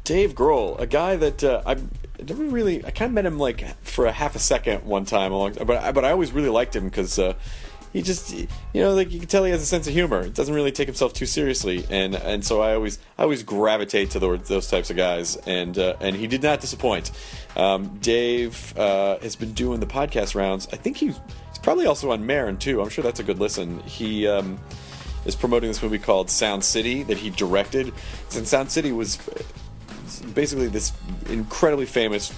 Dave Grohl, a guy that I kind of met him like for a half a second one time, but I always really liked him because he just, like you can tell he has a sense of humor. He doesn't really take himself too seriously, and so I always gravitate to those types of guys, and he did not disappoint. Dave has been doing the podcast rounds. I think he's probably also on Marin too. I'm sure that's a good listen. He is promoting this movie called Sound City that he directed. And Sound City was basically this incredibly famous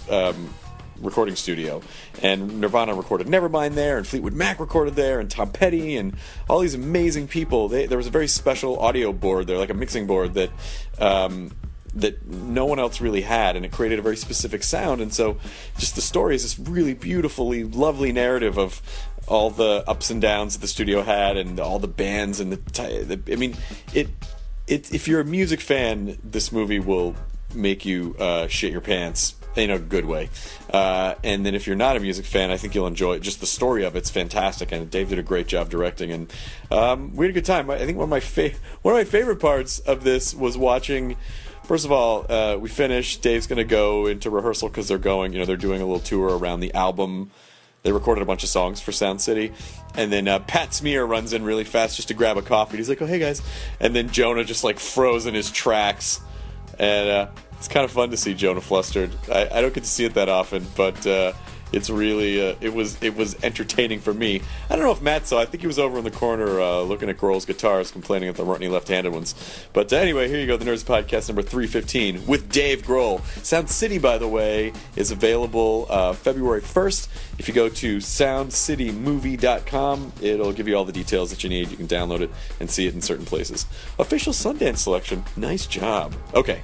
recording studio, and Nirvana recorded Nevermind there, and Fleetwood Mac recorded there, and Tom Petty, and all these amazing people. There was a very special audio board there, like a mixing board that no one else really had, and it created a very specific sound. And so just the story is this really beautifully lovely narrative of all the ups and downs that the studio had, and all the bands, and if you're a music fan, this movie will make you shit your pants in a good way. And then if you're not a music fan, I think you'll enjoy it. Just the story of it's fantastic, and Dave did a great job directing, and we had a good time. I think one of my favorite parts of this was watching. First of all, we finished. Dave's going to go into rehearsal because they're doing a little tour around the album. They recorded a bunch of songs for Sound City. And then Pat Smear runs in really fast just to grab a coffee. He's like, oh, hey, guys. And then Jonah just, froze in his tracks. And it's kind of fun to see Jonah flustered. I don't get to see it that often, but it's really it was entertaining for me. I don't know if Matt saw. I think he was over in the corner looking at Grohl's guitars, complaining that there weren't any left-handed ones. But anyway, here you go, the Nerdist Podcast number 315 with Dave Grohl. Sound City, by the way, is available February 1st. If you go to soundcitymovie.com, it'll give you all the details that you need. You can download it and see it in certain places. Official Sundance selection. Nice job. Okay,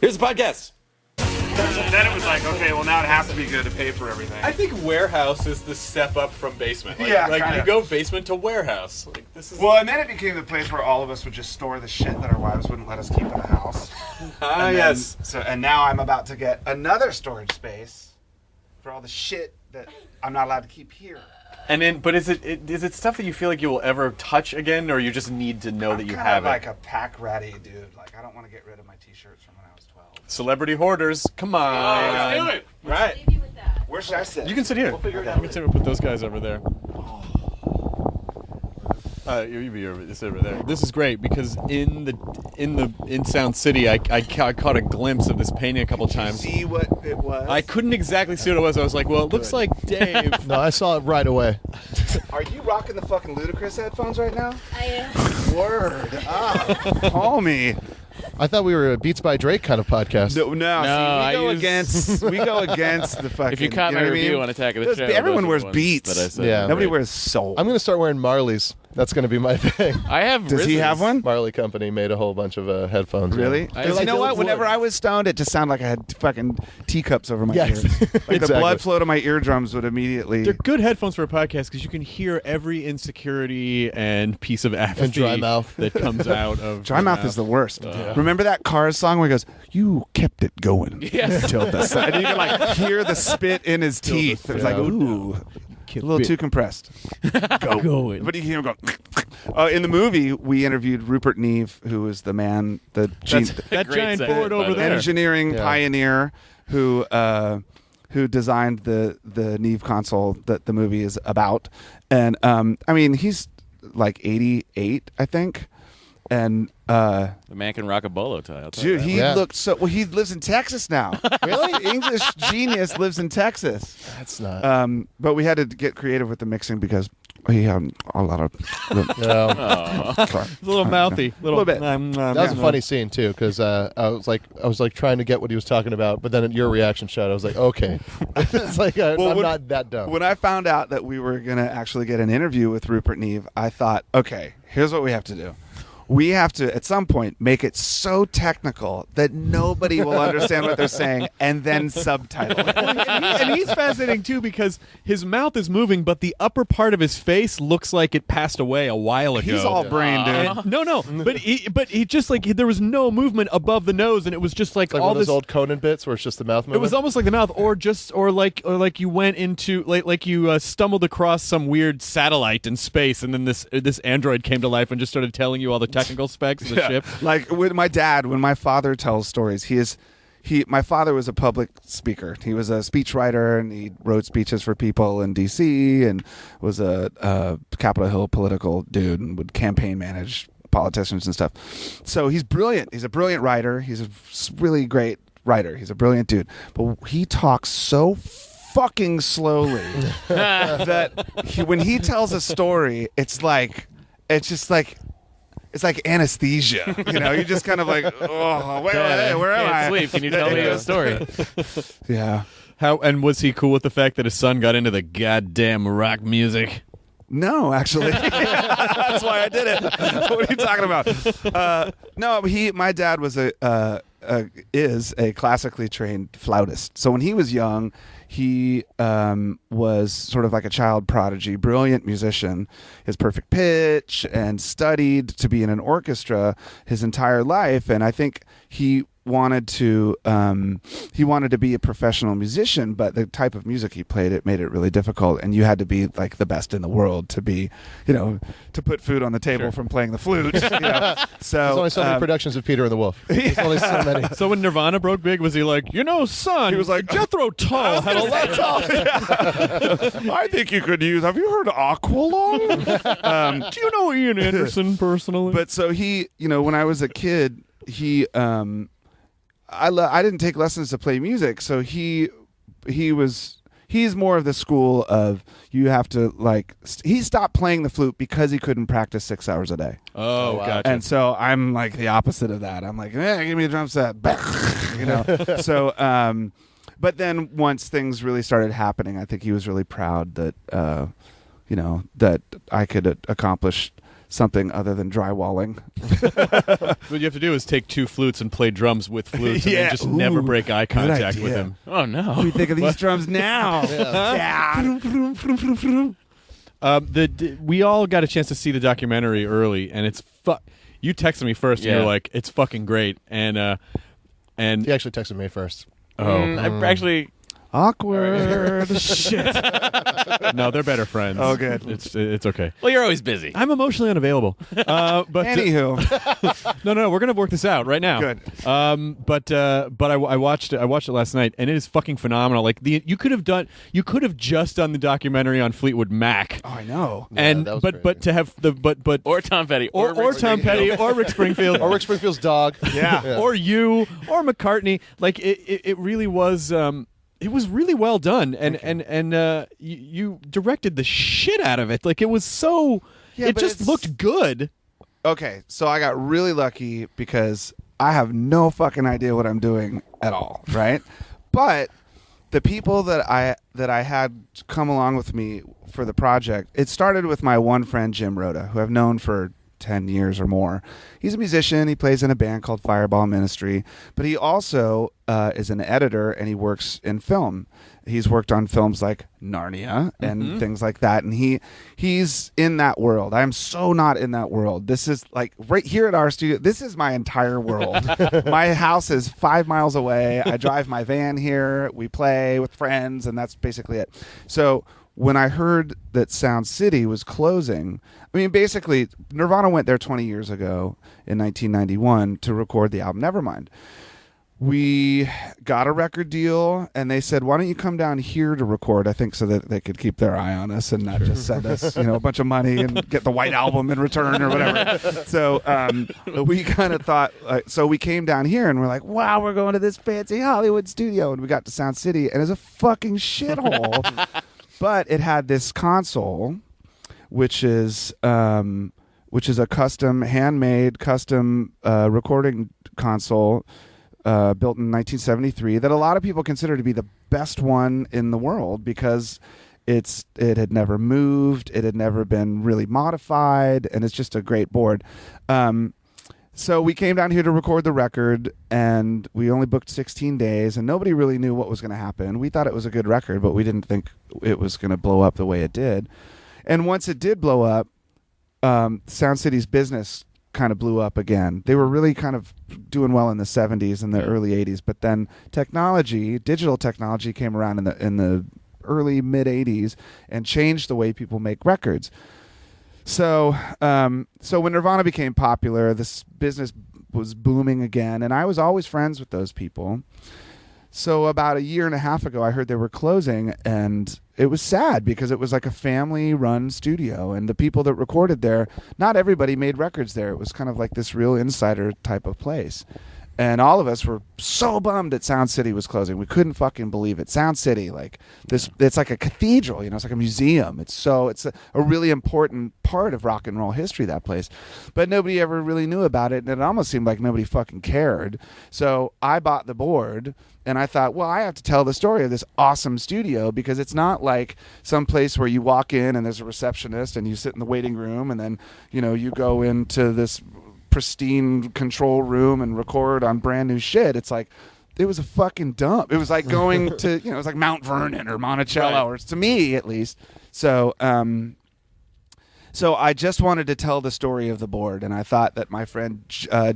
here's the podcast. Then it was like, okay, well now it has to be good to pay for everything. I think warehouse is the step up from basement. You go basement to warehouse. Well, and then it became the place where all of us would just store the shit that our wives wouldn't let us keep in the house. Yes. And now I'm about to get another storage space for all the shit that I'm not allowed to keep here. And then, but is it stuff that you feel like you will ever touch again, or you just need to know that you have it? I'm like a pack ratty dude. Like, I don't want to get rid of my t-shirts from when I was 12. Celebrity hoarders, come on. Oh, let's do it. Right. Where should I sit? You can sit here. We'll figure it out. You can sit. We'll put those guys over there. You be over there. This is great because in Sound City, I caught a glimpse of this painting a couple times. See what it was? I couldn't exactly see what it was. I was like, well, it looks like Dave. No, I saw it right away. Are you rocking the fucking Ludacris headphones right now? I am. Word up. Call me. I thought we were a Beats by Drake kind of podcast. No, we go against the fucking. If you caught my review on Attack of the Show, everyone wears ones Beats. that I said. Yeah. Nobody wears Soul. I'm going to start wearing Marley's. That's going to be my thing. I have. Does he have one? Marley Company made a whole bunch of headphones. Really? Yeah. Because you know what? Whenever I was stoned, it just sounded like I had fucking teacups over my ears. Like Exactly. the blood flow to my eardrums would immediately. They're good headphones for a podcast because you can hear every insecurity and piece of apathy And dry mouth. that comes out of Dry mouth is the worst. Remember that Cars song where he goes, "You kept it going until the sun," and you can hear the spit in his teeth. It's like, ooh, a little too compressed. going. But you hear him go. In the movie, we interviewed Rupert Neve, who is the man, that giant board over there, engineering pioneer who designed the Neve console that the movie is about. And I mean, he's like 88, I think. And the man can rock a bolo tie. Dude, he looked so. Well, he lives in Texas now. Really, English genius lives in Texas. That's not. But we had to get creative with the mixing because he had a lot of. a little mouthy, a little bit. That was a funny scene too, because I was like trying to get what he was talking about, but then at your reaction shot, I was like, okay, it's like I'm not that dumb. When I found out that we were gonna actually get an interview with Rupert Neve, I thought, okay, here's what we have to do. We have to, at some point, make it so technical that nobody will understand what they're saying, and then subtitle it. And he's fascinating, too, because his mouth is moving, but the upper part of his face looks like it passed away a while ago. He's all brain, dude. No. But he just, like, there was no movement above the nose, and it was just like all all those old Conan bits where it's just the mouth moving. It was almost like the mouth, or like you went into, like you stumbled across some weird satellite in space, and then this android came to life and just started telling you all the technical specs of the ship. Like with my dad, when my father tells stories, he my father was a public speaker. He was a speechwriter, and he wrote speeches for people in D.C. and was a Capitol Hill political dude and would campaign manage politicians and stuff. So he's brilliant. He's a brilliant writer. He's a really great writer. He's a brilliant dude. But he talks so fucking slowly that when he tells a story, it's like anesthesia. You just kind of like, oh, where am I? Sleep. Can you tell me a story? Yeah. And was he cool with the fact that his son got into the goddamn rock music? No, actually. That's why I did it. What are you talking about? No, my dad was is a classically trained flautist. So when he was young, he was sort of like a child prodigy, brilliant musician, his perfect pitch, and studied to be in an orchestra his entire life. And I think he wanted to be a professional musician, but the type of music he played, it made it really difficult, and you had to be like the best in the world to be, to put food on the table from playing the flute. So there's only so many productions of Peter and the Wolf. There's only so many. So when Nirvana broke big, was he like, son? He was like, Jethro Tull had a I think you could use. Have you heard Aqualung? Do you know Ian Anderson personally? But so he, when I was a kid, he I didn't take lessons to play music, so he's more of the school of you have to he stopped playing the flute because he couldn't practice 6 hours a day. Oh, wow. Gotcha. And so I'm like the opposite of that. I'm like, give me a drum set. So but then once things really started happening, I think he was really proud that that I could accomplish something other than drywalling. What you have to do is take two flutes and play drums with flutes, and then just never break eye contact with him. Oh no! What do you think of these drums now? We all got a chance to see the documentary early, and it's you texted me first, and you're like, "It's fucking great," and He actually texted me first. I actually. Awkward. Shit. No, they're better friends. Oh, good. It's okay. Well, you're always busy. I'm emotionally unavailable. But Anywho, no, we're gonna work this out right now. Good. But I watched it last night, and it is fucking phenomenal. Like you could have just done the documentary on Fleetwood Mac. oh, I know. And that was but great. to have the Or Tom Petty. or Tom Petty or Rick Springfield Or Rick Springfield's dog. Yeah. or you or McCartney. Like it really was. It was really well done, and you directed the shit out of it. Like it was so. Yeah, it but just it's- looked good. Okay, so I got really lucky because I have no fucking idea what I'm doing at all, right? But the people that I had come along with me for the project, it started with my one friend Jim Rhoda, who I've known for 10 years or more. He's a musician. He plays in a band called Fireball Ministry, but he also is an editor, and he works in film. He's worked on films like Narnia and things like that, and he's in that world. I'm so not in that world. This is like right here at our studio. This is my entire world. My house is 5 miles away. I drive my van here. We play with friends, and that's basically it. So when I heard that Sound City was closing, I mean, basically, Nirvana went there 20 years ago in 1991 to record the album Nevermind. We got a record deal, and they said, why don't you come down here to record, I think so that they could keep their eye on us and not just send us a bunch of money and get the White Album in return or whatever. So we kind of thought, so we came down here, and we're like, wow, we're going to this fancy Hollywood studio. And we got to Sound City, and it's a fucking shithole. But it had this console, which is a handmade custom recording console built in 1973 that a lot of people consider to be the best one in the world because it had never moved, it had never been really modified, and it's just a great board. So we came down here to record the record, and we only booked 16 days, and nobody really knew what was going to happen. We thought it was a good record, but we didn't think it was going to blow up the way it did. And once it did blow up, Sound City's business kind of blew up again. They were really kind of doing well in the 70s and the early 80s, but then digital technology came around in the early mid 80s and changed the way people make records. So when Nirvana became popular, this business was booming again, and I was always friends with those people. So about a year and a half ago, I heard they were closing, and it was sad because it was like a family-run studio, and the people that recorded there, not everybody made records there. It was kind of like this real insider type of place. And all of us were so bummed that Sound City was closing. We couldn't fucking believe it. Sound City, like this, it's like a cathedral, it's like a museum. It's a really important part of rock and roll history, that place. But nobody ever really knew about it, and it almost seemed like nobody fucking cared. So I bought the board, and I thought, well, I have to tell the story of this awesome studio, because it's not like some place where you walk in and there's a receptionist and you sit in the waiting room and then, you go into this pristine control room and record on brand new shit. It's like, it was a fucking dump. It was like going to, it was like Mount Vernon or Monticello, or to me at least. So, so I just wanted to tell the story of the board, and I thought that my friend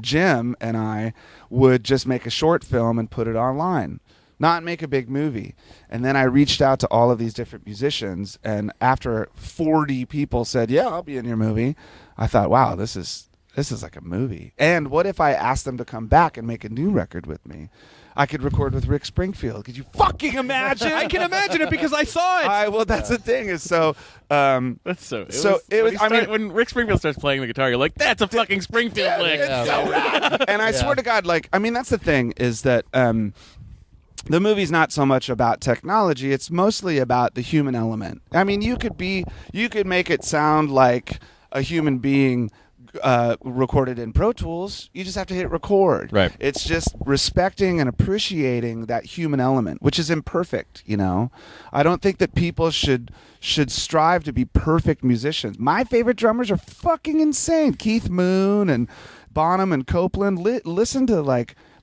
Jim and I would just make a short film and put it online, not make a big movie. And then I reached out to all of these different musicians, and after 40 people said, yeah, I'll be in your movie, I thought, wow, this is like a movie. And what if I asked them to come back and make a new record with me? I could record with Rick Springfield. Could you fucking imagine? I can imagine it because I saw it. Well, that's the thing is so. That's so. When Rick Springfield starts playing the guitar, you're like, "That's a fucking Springfield lick." It's so rad. And I swear to God, that's the thing is that the movie's not so much about technology; it's mostly about the human element. I mean, you could make it sound like a human being recorded in Pro Tools. You just have to hit record. Right. It's just respecting and appreciating that human element, which is imperfect. I don't think that people should strive to be perfect musicians. My favorite drummers are fucking insane. Keith Moon and Bonham and Copeland.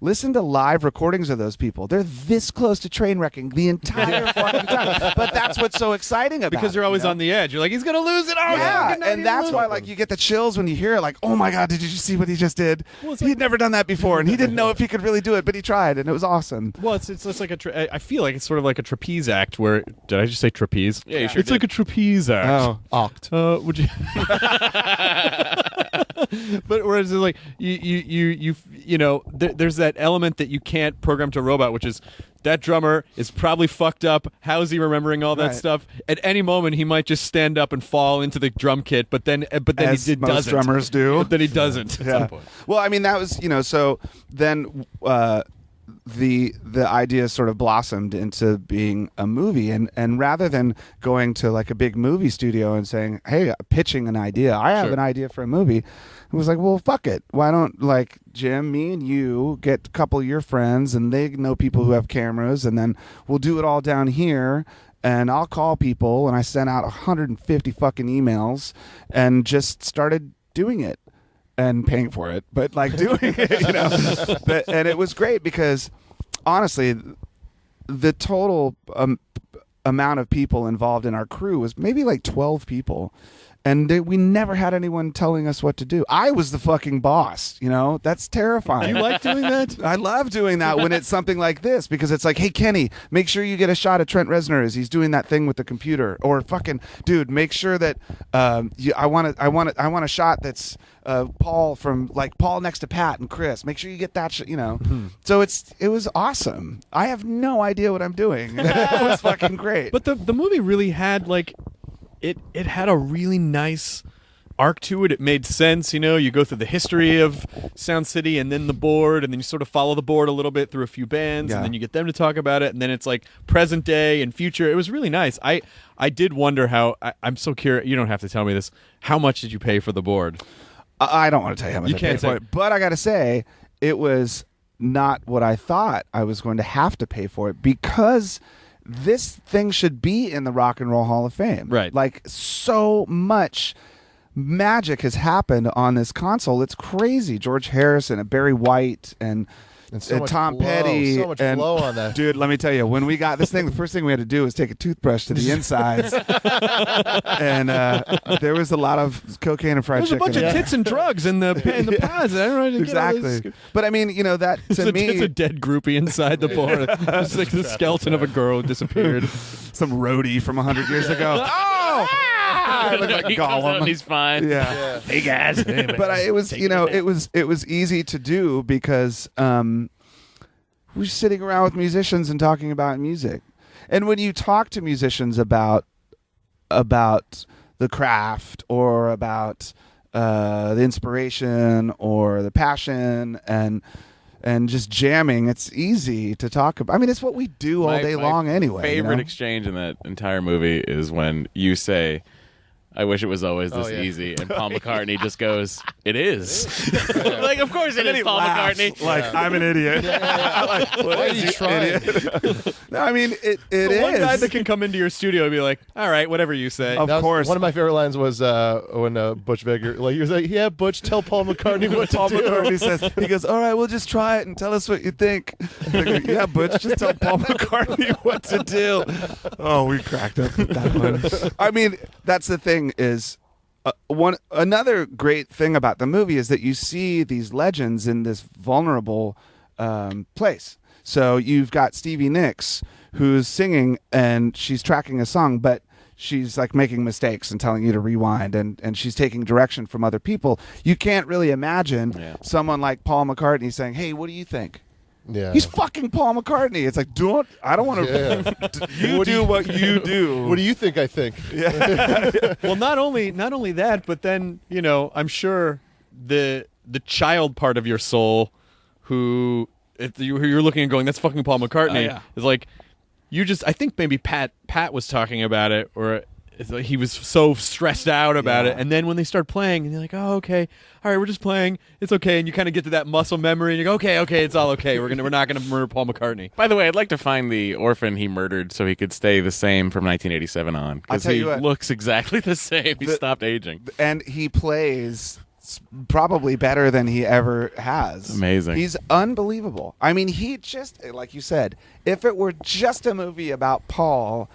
Listen to live recordings of those people. They're this close to train wrecking the entire fucking time. But that's what's so exciting about because they're always on the edge. You're like, he's gonna lose it. Oh, yeah, and that's why you get the chills when you hear it. Like, oh my God, did you see what he just did? Well, he'd never done that before, and he didn't know if he could really do it, but he tried, and it was awesome. Well, it's like I feel like it's sort of like a trapeze act. Where did I just say trapeze? Yeah, you sure It's did. like a trapeze act. Oh, Oct. Would you? But whereas it's like there's that element that you can't program to a robot, which is that drummer is probably fucked up. How's he remembering all that Right. stuff? At any moment, he might just stand up and fall into the drum kit. But then as he most doesn't. drummers do. But then he doesn't. At some point. Well, I mean, that was so then the idea sort of blossomed into being a movie, and rather than going to like a big movie studio and saying, hey, pitching an idea, I have Sure. an idea for a movie, it was like, well, fuck it, why don't Jim, me and you get a couple of your friends, and they know people who have cameras, and then we'll do it all down here. And I'll call people, and I sent out 150 fucking emails and just started doing it. And paying for it, but doing it, and it was great because honestly, the total amount of people involved in our crew was maybe 12 people, and we never had anyone telling us what to do. I was the fucking boss, that's terrifying. You like doing that? I love doing that when it's something like this, because it's like, hey, Kenny, make sure you get a shot of Trent Reznor as he's doing that thing with the computer, or fucking dude, make sure that I want a shot that's Paul from Paul next to Pat and Chris. Make sure you get that So it was awesome. I have no idea what I'm doing. It was fucking great. But the movie really had it had a really nice arc to it. It made sense, you go through the history of Sound City and then the board, and then you sort of follow the board a little bit through a few bands, Yeah. and then you get them to talk about it, and then it's present day and future. It was really nice. I did wonder how I'm so curious. You don't have to tell me this. How much did you pay for the board? I don't want to tell you how much You I can't paid for say. it, but I got to say, it was not what I thought I was going to have to pay for it, because this thing should be in the Rock and Roll Hall of Fame. Right. So much magic has happened on this console. It's crazy. George Harrison and Barry White and so much Tom flow, Petty. so much and, flow on that. Dude, let me tell you, when we got this thing, the first thing we had to do was take a toothbrush to the insides. And there was a lot of cocaine and fried There's a chicken. bunch of tits and drugs in the pods. I don't know how to get all this- Exactly. But I mean, that to It's me, a dead groupie inside the board. It's like the skeleton of a girl who disappeared. some roadie from 100 years ago. Oh, Like He comes out and he's fine. Yeah. Hey guys. But it was, it was easy to do because we were sitting around with musicians and talking about music. And when you talk to musicians about the craft or about the inspiration or the passion and just jamming, it's easy to talk about. I mean, it's what we do all day long anyway. Favorite exchange in that entire movie is when you say, I wish it was always this easy. And Paul McCartney just goes, it is. Like, of course it is, Paul McCartney. Like, I'm an idiot. Like, why are you trying? No, I mean, it is. One guy that can come into your studio and be like, all right, whatever you say. Of course. One of my favorite lines was when Butch Vig, like, he was like, yeah, Butch, tell Paul McCartney what Paul to do. McCartney says, he goes, all right, we'll just try it and tell us what you think. They go, yeah, Butch, just tell Paul McCartney what to do. Oh, we cracked up with that one. I mean, that's the thing is, another great thing about the movie is that you see these legends in this vulnerable place. So you've got Stevie Nicks who's singing and she's tracking a song, but she's like making mistakes and telling you to rewind, and she's taking direction from other people. You can't really imagine someone like Paul McCartney saying, hey, what do you think? Yeah. He's fucking Paul McCartney. It's like, I don't want to. Yeah. What you do. What do you think I think? Well, not only that, but then I'm sure the child part of your soul, who you're looking and going, that's fucking Paul McCartney, is like, I think maybe Pat was talking about it, or it's like he was so stressed out about it, and then when they start playing, and you're like, oh, okay, all right, we're just playing, it's okay, and you kind of get to that muscle memory, and you go, okay, it's all okay, we're not gonna murder Paul McCartney. By the way, I'd like to find the orphan he murdered so he could stay the same from 1987 on, because he looks exactly the same. He stopped aging, and he plays probably better than he ever has. Amazing. He's unbelievable. I mean, he just, like you said, if it were just a movie about Paul,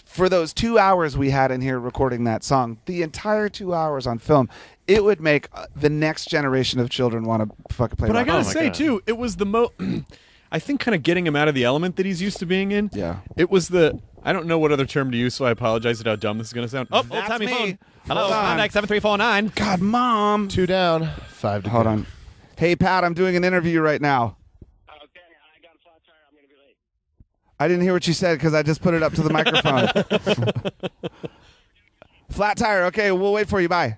for those 2 hours we had in here recording that song, the entire 2 hours on film, it would make the next generation of children want to fucking play. But I gotta God. say too, it was the I think kind of getting him out of the element that he's used to being in. Yeah. It was I don't know what other term to use, so I apologize at how dumb this is going to sound. That's old-timey me. phone. Hello, Hold on. contact 7349. God, Mom. 2 down, 5 to Hold go. on. Hey, Pat, I'm doing an interview right now. Okay, I got a flat tire. I'm going to be late. I didn't hear what you said because I just put it up to the microphone. Flat tire. Okay, we'll wait for you. Bye.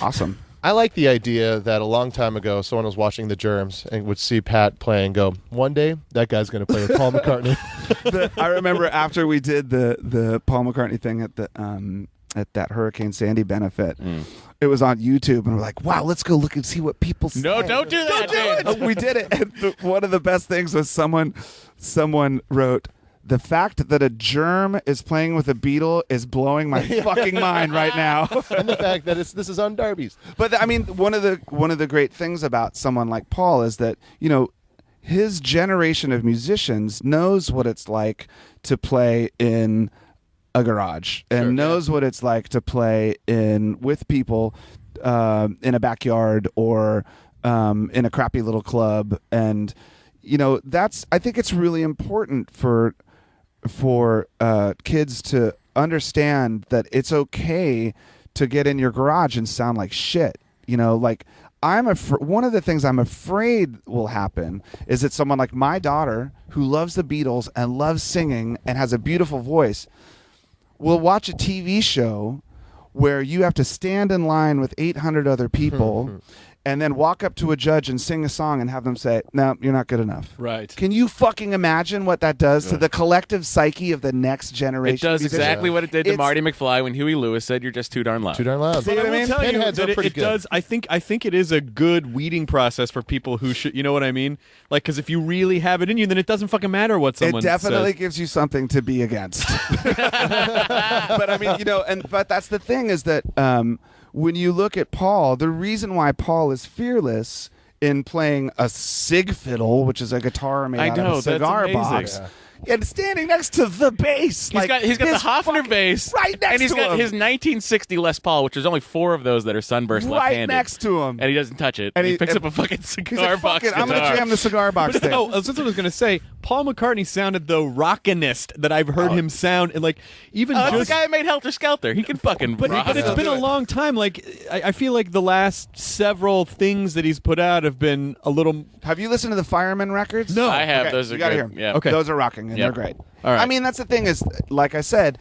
Awesome. I like the idea that a long time ago, someone was watching The Germs and would see Pat play and go, one day, that guy's going to play with Paul McCartney. I remember after we did the Paul McCartney thing at that Hurricane Sandy benefit, it was on YouTube, and we're like, wow, let's go look and see what people say. No, don't do that. Don't do it. We did it. And one of the best things was someone wrote, the fact that a germ is playing with a beetle is blowing my fucking mind right now. And the fact that this is on Darby's. But I mean, one of the great things about someone like Paul is that, his generation of musicians knows what it's like to play in a garage and knows what it's like to play with people in a backyard or in a crappy little club. And I think it's really important for kids to understand that it's okay to get in your garage and sound like shit. Like one of the things I'm afraid will happen is that someone like my daughter, who loves the Beatles and loves singing and has a beautiful voice, will watch a TV show where you have to stand in line with 800 other people and then walk up to a judge and sing a song and have them say, no, you're not good enough. Right. Can you fucking imagine what that does to the collective psyche of the next generation? It does exactly what it did to Marty McFly when Huey Lewis said, you're just too darn loud. Too darn loud. See what I mean? Tell you Pinheads that are pretty it good. does. I think it is a good weeding process for people who should. You know what I mean? Like, because if you really have it in you, then it doesn't fucking matter what someone It definitely says. gives you something to be against. But I mean, but that's the thing is that when you look at Paul, the reason why Paul is fearless in playing a sig fiddle, which is a guitar made out of a cigar that's amazing. box, and standing next to the bass. He's got the Hofner bass right next to him. And he's got his 1960 Les Paul, which there's only 4 of those that are sunburst right left-handed. next to him. And he doesn't touch it. And he picks up a fucking cigar He's like, box "Fuck it, I'm going to guitar. jam the cigar box thing. Oh, that's what I was going to say. Paul McCartney sounded the rockinest that I've heard him sound, and like even That's just the guy who made Helter Skelter. He can fucking But rock. it's been a long time. Like I feel like the last several things that he's put out have been a little. Have you listened to the Fireman records? No. I have. Okay, Those are you gotta good. hear 'em. Yeah. Okay. Those are rocking, and Yep. they're great. All right. I mean, that's the thing is, like I said,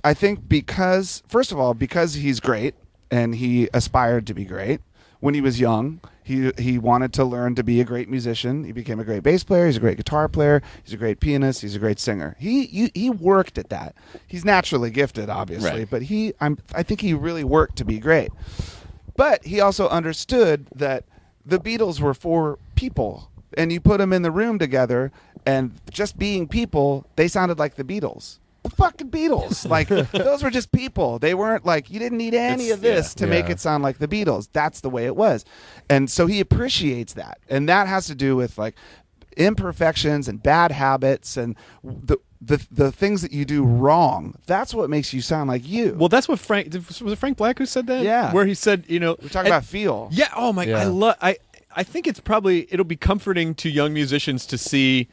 I think because, first of all, because he's great and he aspired to be great when he was young. He wanted to learn to be a great musician. He became a great bass player. He's a great guitar player. He's a great pianist. He's a great singer. He worked at that. He's naturally gifted, obviously, Right. but I think he really worked to be great. But he also understood that the Beatles were for people, and you put them in the room together, and just being people, they sounded like the Beatles. The fucking Beatles. Like, those were just people. They weren't like, you didn't need any of this to make it sound like the Beatles. That's the way it was. And so he appreciates that. And that has to do with like imperfections and bad habits and the things that you do wrong. That's what makes you sound like you. Well, that's what was it Frank Black who said that? Yeah. Where he said, we're talking about feel. Yeah. Oh my. Yeah. I think it'll be comforting to young musicians to see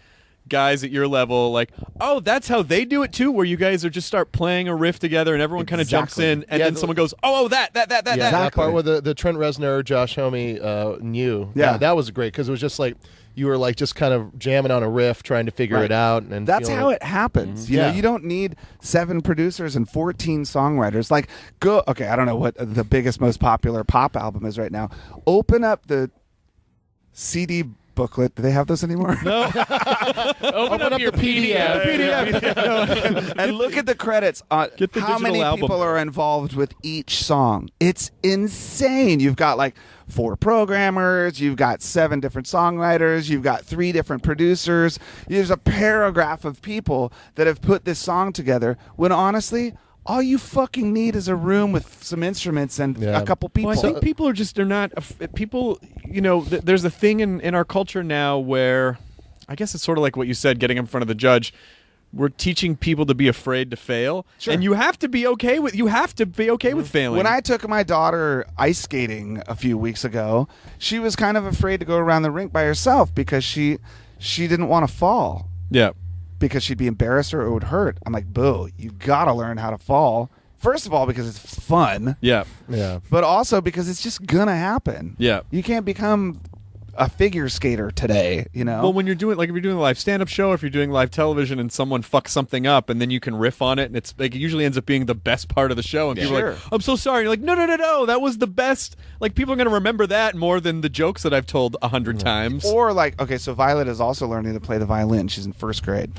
guys at your level like, oh, that's how they do it too, where you guys are just start playing a riff together and everyone kind of jumps in and then someone goes, that. That part where the Trent Reznor, Josh Homme knew. Yeah. That was great because it was just like you were like just kind of jamming on a riff, trying to figure it out. And that's feeling how it happens. You know, you don't need 7 producers and 14 songwriters. Like, okay, I don't know what the biggest, most popular pop album is right now. Open up the CD booklet. Do they have those anymore? No. Open up your PDF. And look at the credits on Get the how digital many album. people are involved with each song. It's insane. You've got like 4 programmers, you've got 7 different songwriters, you've got 3 different producers. There's a paragraph of people that have put this song together when honestly all you fucking need is a room with some instruments and a couple people. Well, I think people they're not people. You know, there's a thing in our culture now where, I guess it's sort of like what you said, getting in front of the judge. We're teaching people to be afraid to fail, and you have to be okay with failing. When I took my daughter ice skating a few weeks ago, she was kind of afraid to go around the rink by herself because she didn't want to fall. Yeah. Because she'd be embarrassed or it would hurt. I'm like, boo, you gotta learn how to fall. First of all, because it's fun. Yeah. Yeah. But also because it's just gonna happen. Yeah. You can't become a figure skater today, you know? Well, when you're doing, like, if you're doing a live stand-up show, if you're doing live television and someone fucks something up and then you can riff on it, and it's like, it usually ends up being the best part of the show, and people are like, I'm so sorry. And you're like, no, that was the best. Like, people are going to remember that more than the jokes that I've told 100 times. Or like, okay, so Violet is also learning to play the violin. She's in 1st grade.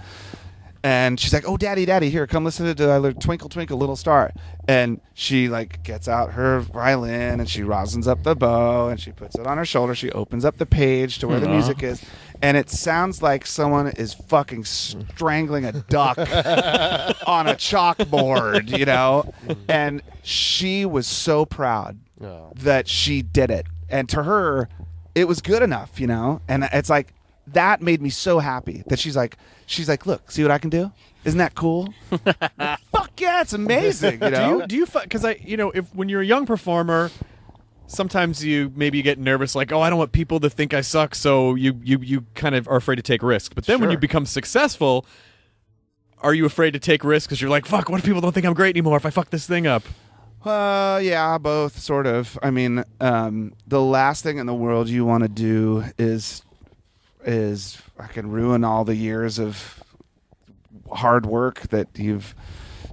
And she's like, oh, daddy, here, come listen to Twinkle, Twinkle, Little Star. And she, like, gets out her violin, and she rosins up the bow, and she puts it on her shoulder. She opens up the page to where the music is. And it sounds like someone is fucking strangling a duck on a chalkboard, you know? And she was so proud that she did it. And to her, it was good enough, you know? And it's like, that made me so happy that she's like, look, see what I can do? Isn't that cool? Fuck yeah, it's amazing. You know? Do you because if when you're a young performer, sometimes you get nervous, like, oh, I don't want people to think I suck, so you kind of are afraid to take risks. But then when you become successful, are you afraid to take risks because you're like, fuck, what if people don't think I'm great anymore if I fuck this thing up? Yeah, both sort of. I mean, the last thing in the world you want to do is I can ruin all the years of hard work that you've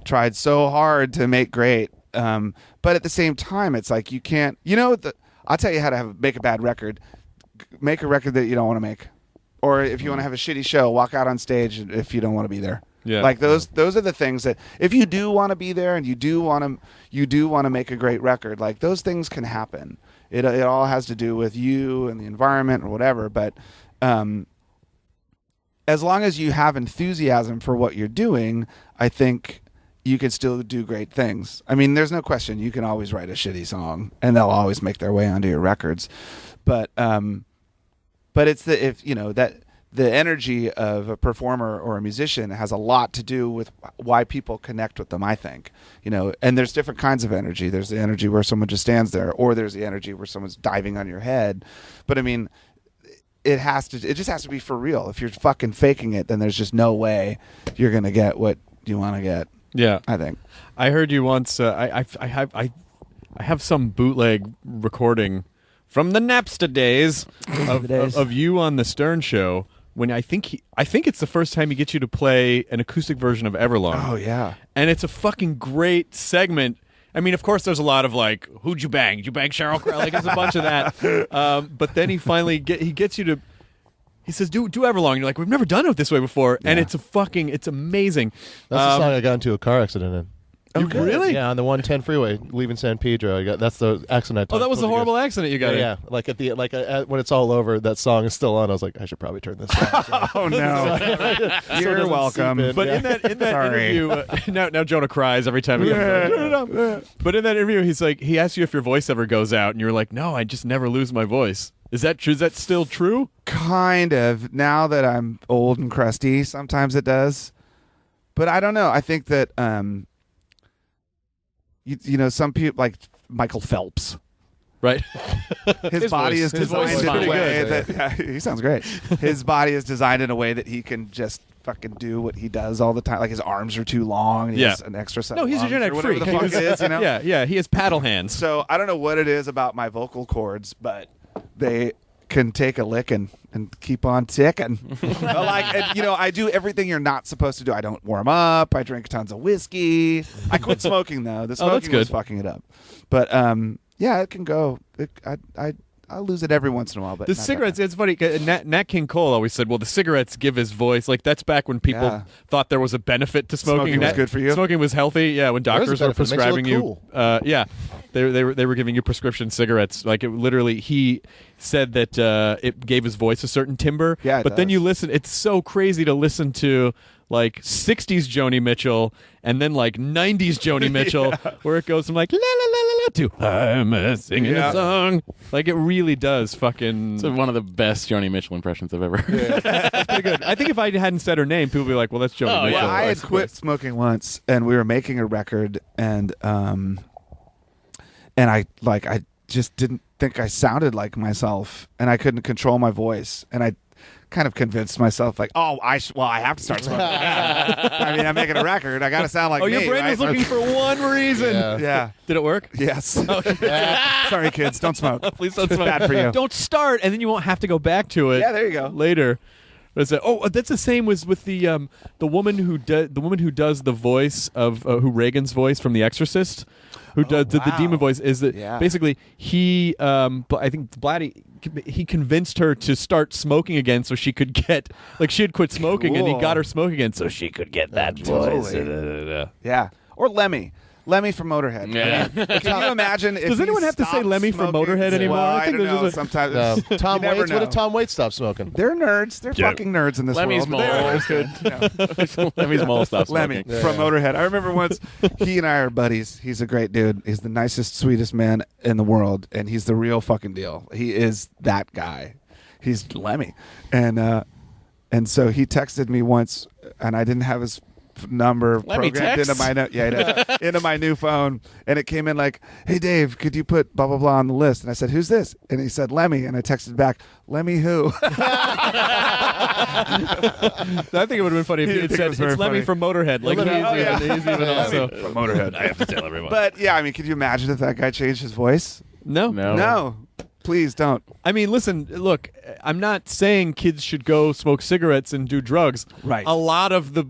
tried so hard to make great. But at the same time, it's like you can't. I'll tell you how to make a bad record. Make a record that you don't want to make, or if you want to have a shitty show, walk out on stage if you don't want to be there. Yeah. Like those are the things that if you do want to be there and you do want to make a great record, like those things can happen. It all has to do with you and the environment or whatever, but as long as you have enthusiasm for what you're doing, I think you can still do great things. I mean, there's no question you can always write a shitty song and they'll always make their way onto your records. But it's the energy of a performer or a musician has a lot to do with why people connect with them, I think. And there's different kinds of energy. There's the energy where someone just stands there, or there's the energy where someone's diving on your head. But I mean, it just has to be for real. If you're fucking faking it, then there's just no way you're going to get what you want to get. Yeah. I think. I heard you once, I have some bootleg recording from the Napster days of you on the Stern Show, when I think it's the first time he gets you to play an acoustic version of Everlong. Oh yeah, and it's a fucking great segment. I mean, of course, there's a lot of like, who'd you bang? Did you bang Sheryl Crow? Like, there's a bunch of that. But then he finally gets you to. He says, "Do Everlong." And you're like, "We've never done it this way before," and it's amazing. That's the song I got into a car accident in. You really? Yeah, on the 110 freeway, leaving San Pedro. That's the accident. Oh, that was the horrible accident you got in. Yeah, like when it's all over, that song is still on. I was like, I should probably turn this off. Oh no, you're welcome. But in that interview, now Jonah cries every time. But in that interview, he asks you if your voice ever goes out, and you're like, no, I just never lose my voice. Is that true? Is that still true? Kind of. Now that I'm old and crusty, sometimes it does. But I don't know. I think that some people like Michael Phelps, right? His body is designed in a way that he sounds great. His body is designed in a way that he can just fucking do what he does all the time. Like his arms are too long. And he has an extra set. No, he's a genetic freak. The fuck it is, Yeah. He has paddle hands. So I don't know what it is about my vocal cords, but they can take a licking and keep on ticking. I do everything you're not supposed to do. I don't warm up. I drink tons of whiskey. I quit smoking though. The smoking was fucking it up. But it can go. I lose it every once in a while. But the cigarettes, it's funny. Nat King Cole always said, well, the cigarettes give his voice. Like, that's back when people thought there was a benefit to smoking. Smoking was good for you? Smoking was healthy, yeah, when doctors were prescribing you. Cool. They were giving you prescription cigarettes. Like, it literally, he said that it gave his voice a certain timbre. Yeah, but then you listen, it's so crazy to listen to like 60s Joni Mitchell and then like 90s Joni Mitchell where it goes from like la la la la la to I'm singing a song. Like it really does fucking. It's one of the best Joni Mitchell impressions I've ever heard. That's pretty good. I think if I hadn't said her name, people would be like, well, that's Joni Mitchell. Yeah, I had quit smoking once and we were making a record and I just didn't think I sounded like myself and I couldn't control my voice and I kind of convinced myself like, I have to start smoking. I mean, I'm making a record. I got to sound like me. Your brain was looking for one reason. Yeah. Did it work? Yes. Sorry, kids. Don't smoke. Please don't smoke. Bad for you. Don't start, and then you won't have to go back to it. Yeah, there you go. Later. That's the same with the woman who does the voice of Reagan's voice from The Exorcist, who does the demon voice. Is that basically he? I think Blatty. He convinced her to start smoking again so she could get she had quit smoking and he got her smoking again so she could get that voice. Yeah, or Lemmy from Motorhead. Yeah. I mean, can you imagine? Does anyone have to say Lemmy from Motorhead anymore? Well, I think don't know. there's Sometimes Tom Waits. What did Tom Waits stop smoking? They're nerds. They're fucking nerds in this Lemmy's world. Lemmy's Mole stopped Lemmy smoking. from Motorhead. I remember once he and I are buddies. He's a great dude. He's the nicest, sweetest man in the world, and he's the real fucking deal. He is that guy. He's Lemmy, and so he texted me once, and I didn't have his number programmed into my into my new phone, and it came in like, hey Dave, could you put blah blah blah on the list? And I said, who's this? And he said Lemmy, and I texted back, Lemmy who? I think it would have been funny if you had said it's Lemmy from Motorhead. Like he's even also from Motorhead. I have to tell everyone. But yeah, I mean, could you imagine if that guy changed his voice? No. Please don't. I mean, listen, look, I'm not saying kids should go smoke cigarettes and do drugs. Right. A lot of the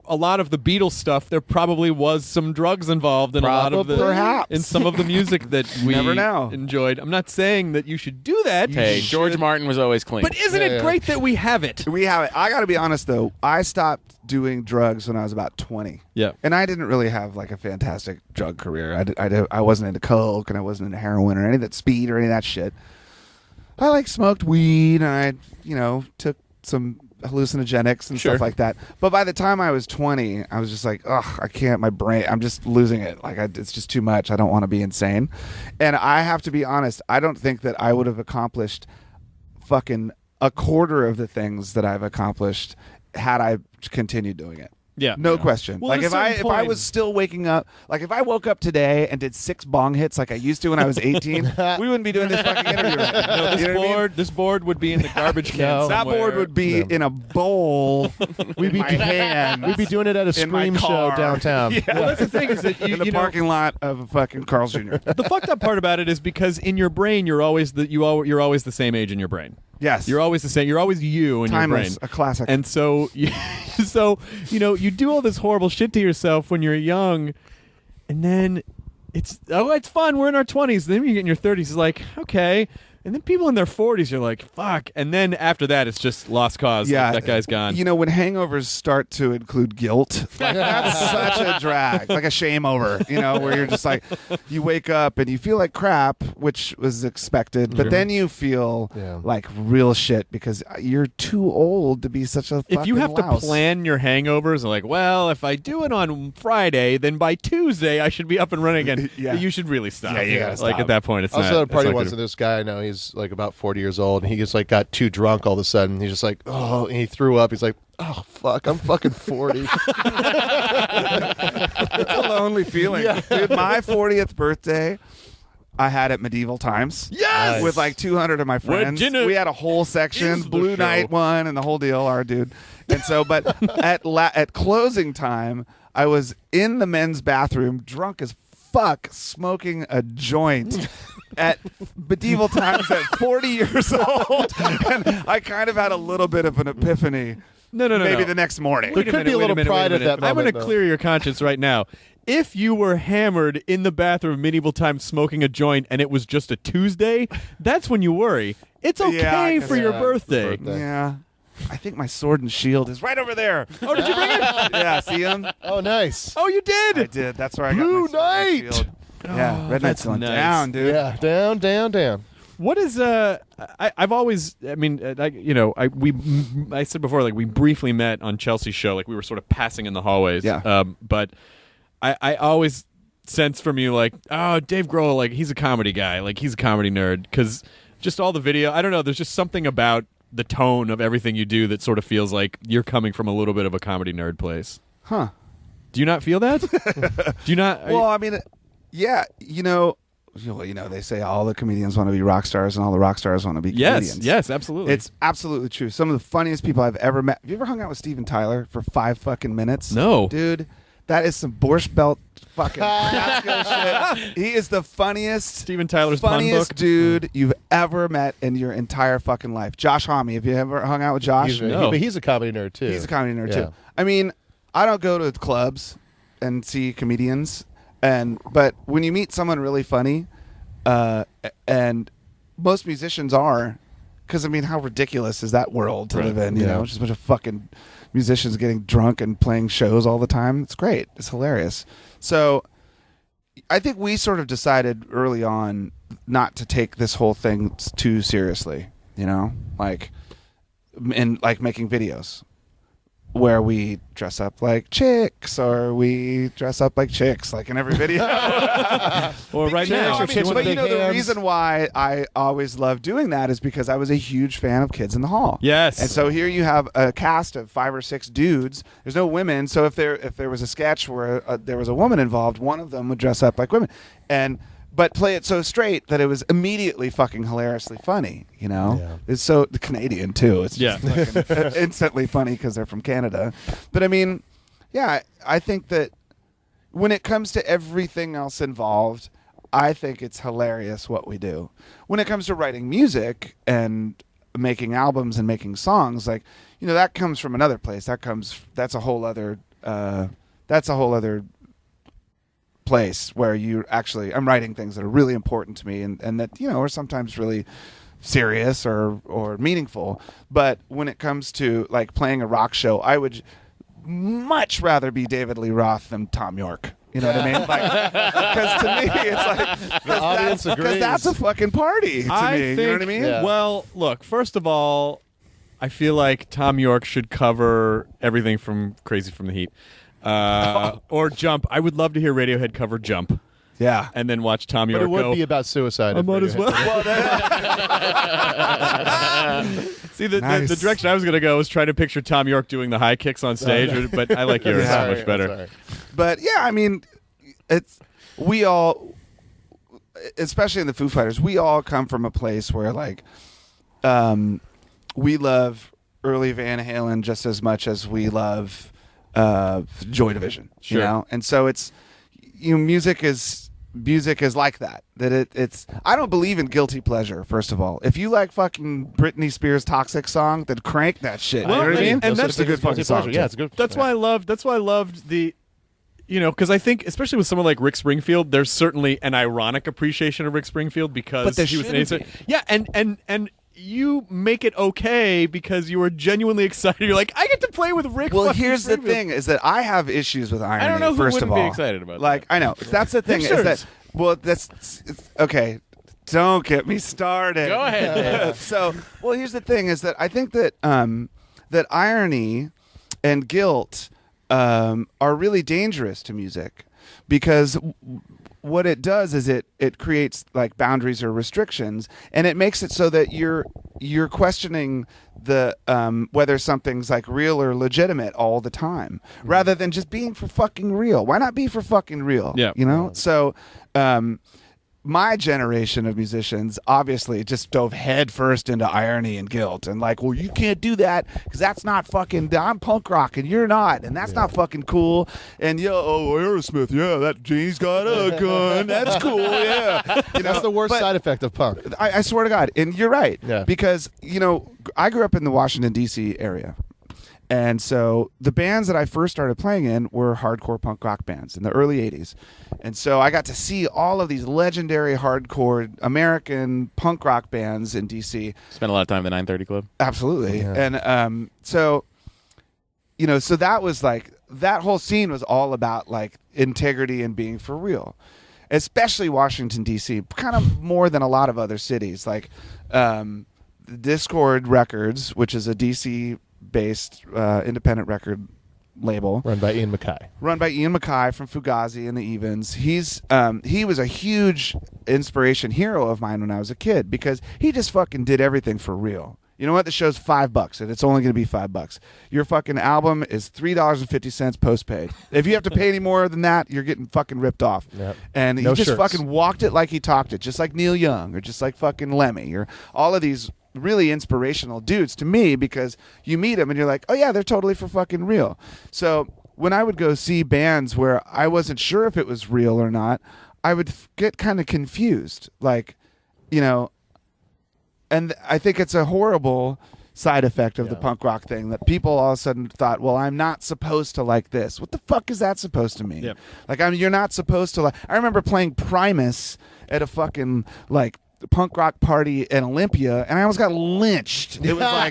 Beatles stuff, there probably was some drugs involved in perhaps. in some of the music that we never know. enjoyed. I'm not saying that you should do that. Hey, George Martin was always clean. But isn't it great that we have it? We have it. I got to be honest though. I stopped doing drugs when I was about 20. Yeah. And I didn't really have like a fantastic drug career. I wasn't into coke and I wasn't into heroin or any of that speed or any of that shit. I smoked weed and I, took some hallucinogenics and stuff like that. But by the time I was 20, I was just like, ugh, I can't, my brain, I'm just losing it. It's just too much. I don't want to be insane. And I have to be honest, I don't think that I would have accomplished fucking a quarter of the things that I've accomplished had I continued doing it. Yeah. No question. Well, like at a certain if I point- was still waking up, like if I woke up today and did 6 bong hits like I used to when I was 18, we wouldn't be doing this fucking interview right now. No, this You know what I mean? this board would be in the garbage can. No. That somewhere. board would be in a bowl We'd be in my hand. We'd be doing it at a In my scream show car. downtown. Yeah. Well, that's the thing is that you, in the you know, parking lot of a fucking Carl's Jr. the fucked up part about it is because in your brain you're always you're always the same age in your brain. Yes. You're always the same. You're always you in Timeless, your brain. a classic. And so, you do all this horrible shit to yourself when you're young, and then it's fun. We're in our 20s. Then you get in your 30s. It's like, okay. And then people in their 40s, you're like, fuck. And then after that, it's just lost cause. Yeah, Like, that guy's gone. You know, when hangovers start to include guilt, like, that's such a drag, like a shame over, where you're just like, you wake up and you feel like crap, which was expected, but then you feel like real shit because you're too old to be such a fucking if you have louse. to plan your hangovers, like, well, if I do it on Friday, then by Tuesday I should be up and running again. Yeah. You should really stop. Yeah, you gotta Like stop. at that point, it's I was not. at a party it's not once, good. and this guy, I know he's like about 40 years old, and he just like got too drunk all of a sudden. He's just like, oh, and he threw up. He's like, oh fuck, I'm fucking 40. It's a lonely feeling. Dude, my 40th birthday, I had at Medieval Times. Yes! With like 200 of my friends. Virginia We had a whole section, is the Blue show. Night one and the whole deal, our dude. And so, but at closing time, I was in the men's bathroom, drunk as fuck, smoking a joint at Medieval Times at 40 years old. And I kind of had a little bit of an epiphany. No. Maybe the next morning. There could be a little pride at that I'm going to moment, though. clear your conscience right now. If you were hammered in the bathroom of Medieval Times smoking a joint and it was just a Tuesday, that's when you worry. It's okay Yeah, I guess for your yeah, birthday. it's the birthday. Yeah. I think my sword and shield is right over there. Oh, did you bring it? Yeah, see him? Oh, nice. Oh, you did. I did. That's where I got Blue my sword and Knight! shield. Yeah, Red Knight's that's going nice. down, dude. Yeah, down. What is I've always I said before, like, we briefly met on Chelsea's show, like we were sort of passing in the hallways. Yeah. But I always sense from you, like, oh, Dave Grohl, like, he's a comedy guy, like he's a comedy nerd, because just all the video, I don't know, there's just something about the tone of everything you do that sort of feels like you're coming from a little bit of a comedy nerd place. Huh. Do you not feel that? Do you not? Well, I mean, yeah, they say all the comedians want to be rock stars and all the rock stars want to be comedians. Yes, absolutely. It's absolutely true. Some of the funniest people I've ever met. Have you ever hung out with Steven Tyler for 5 fucking minutes? No. Dude, that is some Borscht Belt fucking Catskill shit. He is the funniest, Steven Tyler's pun funniest book. dude you've ever met in your entire fucking life. Josh Homme. Have you ever hung out with Josh? But he's a comedy nerd too. He's a comedy nerd Yeah. too. I mean, I don't go to clubs and see comedians, but when you meet someone really funny, and most musicians are, because I mean, how ridiculous is that world to live in? You know, just a bunch of fucking musicians getting drunk and playing shows all the time. It's great. It's hilarious. So I think we sort of decided early on not to take this whole thing too seriously, like making videos where we dress up like chicks or we dress up like chicks, like in every video. Or right now. But the reason why I always loved doing that is because I was a huge fan of Kids in the Hall. Yes. And so here you have a cast of 5 or 6 dudes. There's no women, so if there was a sketch where there was a woman involved, one of them would dress up like women, but play it so straight that it was immediately fucking hilariously funny. It's so Canadian too. It's just fucking instantly funny because they're from Canada. But I mean, yeah, I think that when it comes to everything else involved, I think it's hilarious what we do. When it comes to writing music and making albums and making songs, that comes from another place. That's a whole other place where I'm writing things that are really important to me and that, are sometimes really serious or meaningful. But when it comes to like playing a rock show, I would much rather be David Lee Roth than Tom York. You know what I mean? Because to me, it's like the audience agrees. Because that's a fucking party to me. Think, you know what I mean? Yeah. Well, look, first of all, I feel like Tom York should cover everything from Crazy from the Heat. Or Jump. I would love to hear Radiohead cover Jump. Yeah. and then watch Tom But York it would go, be about suicide. I if might you as had- well. See, the Nice. direction I was going to go was trying to picture Tom York doing the high kicks on stage, but I like yours so Sorry, much better. sorry. But yeah, I mean, we all, especially in the Foo Fighters, we all come from a place where like, we love early Van Halen just as much as we love Joy Division. Sure. You know, and so it's music is like that. It's I don't believe in guilty pleasure. First of all, if you like fucking Britney Spears' "Toxic" song, then crank that shit. Well, you know what I mean? and that's it's a good fucking song. Yeah, it's a good. That's why I loved the, because I think especially with someone like Rick Springfield, there's certainly an ironic appreciation of Rick Springfield because But there he was shouldn't be. yeah, and you make it okay because you were genuinely excited. You're like, I get to play with Rick. Well, fucking here's the Springfield. thing: is that I have issues with irony. I don't know who first wouldn't of be all. excited about like, that. I know that's the thing. Is Hipsters. that it's okay? Don't get me started. Go ahead. Well, here's the thing: is that I think that that irony and guilt are really dangerous to music because what it does is it creates like boundaries or restrictions, and it makes it so that you're questioning the whether something's like real or legitimate all the time, rather than just being for fucking real. Why not be for fucking real? Yeah. You know? So my generation of musicians obviously just dove headfirst into irony and guilt and like, well, you can't do that because that's not fucking, I'm punk rock and you're not, and that's not fucking cool. And Aerosmith, yeah, that Janie's got a gun, that's cool, yeah. That's the worst side effect of punk. I swear to God, and you're right, Yeah. because I grew up in the Washington D.C. area. And so the bands that I first started playing in were hardcore punk rock bands in the early 80s. And so I got to see all of these legendary hardcore American punk rock bands in DC. Spent a lot of time at the 930 Club. Absolutely. Yeah. And so that was like, that whole scene was all about like integrity and being for real. Especially Washington, D.C., kind of more than a lot of other cities. Like Discord Records, which is a DC-based independent record label. Run by Ian MacKaye. Run by Ian MacKaye from Fugazi and the Evens. He was a huge inspiration hero of mine when I was a kid because he just fucking did everything for real. You know what? The show's $5 and it's only going to be $5. Your fucking album is $3.50 postpaid. If you have to pay any more than that, you're getting fucking ripped off. Yep. And No he just shirts. fucking walked it like he talked it, just like Neil Young or just like fucking Lemmy or all of these really inspirational dudes to me because you meet them and you're like, oh yeah, they're totally for fucking real. So when I would go see bands where I wasn't sure if it was real or not, I would get kind of confused. Like, and I think it's a horrible side effect of the punk rock thing that people all of a sudden thought, well, I'm not supposed to like this. What the fuck is that supposed to mean? Yep. Like, you're not supposed to like. I remember playing Primus at a fucking like punk rock party in Olympia, and I almost got lynched. It was like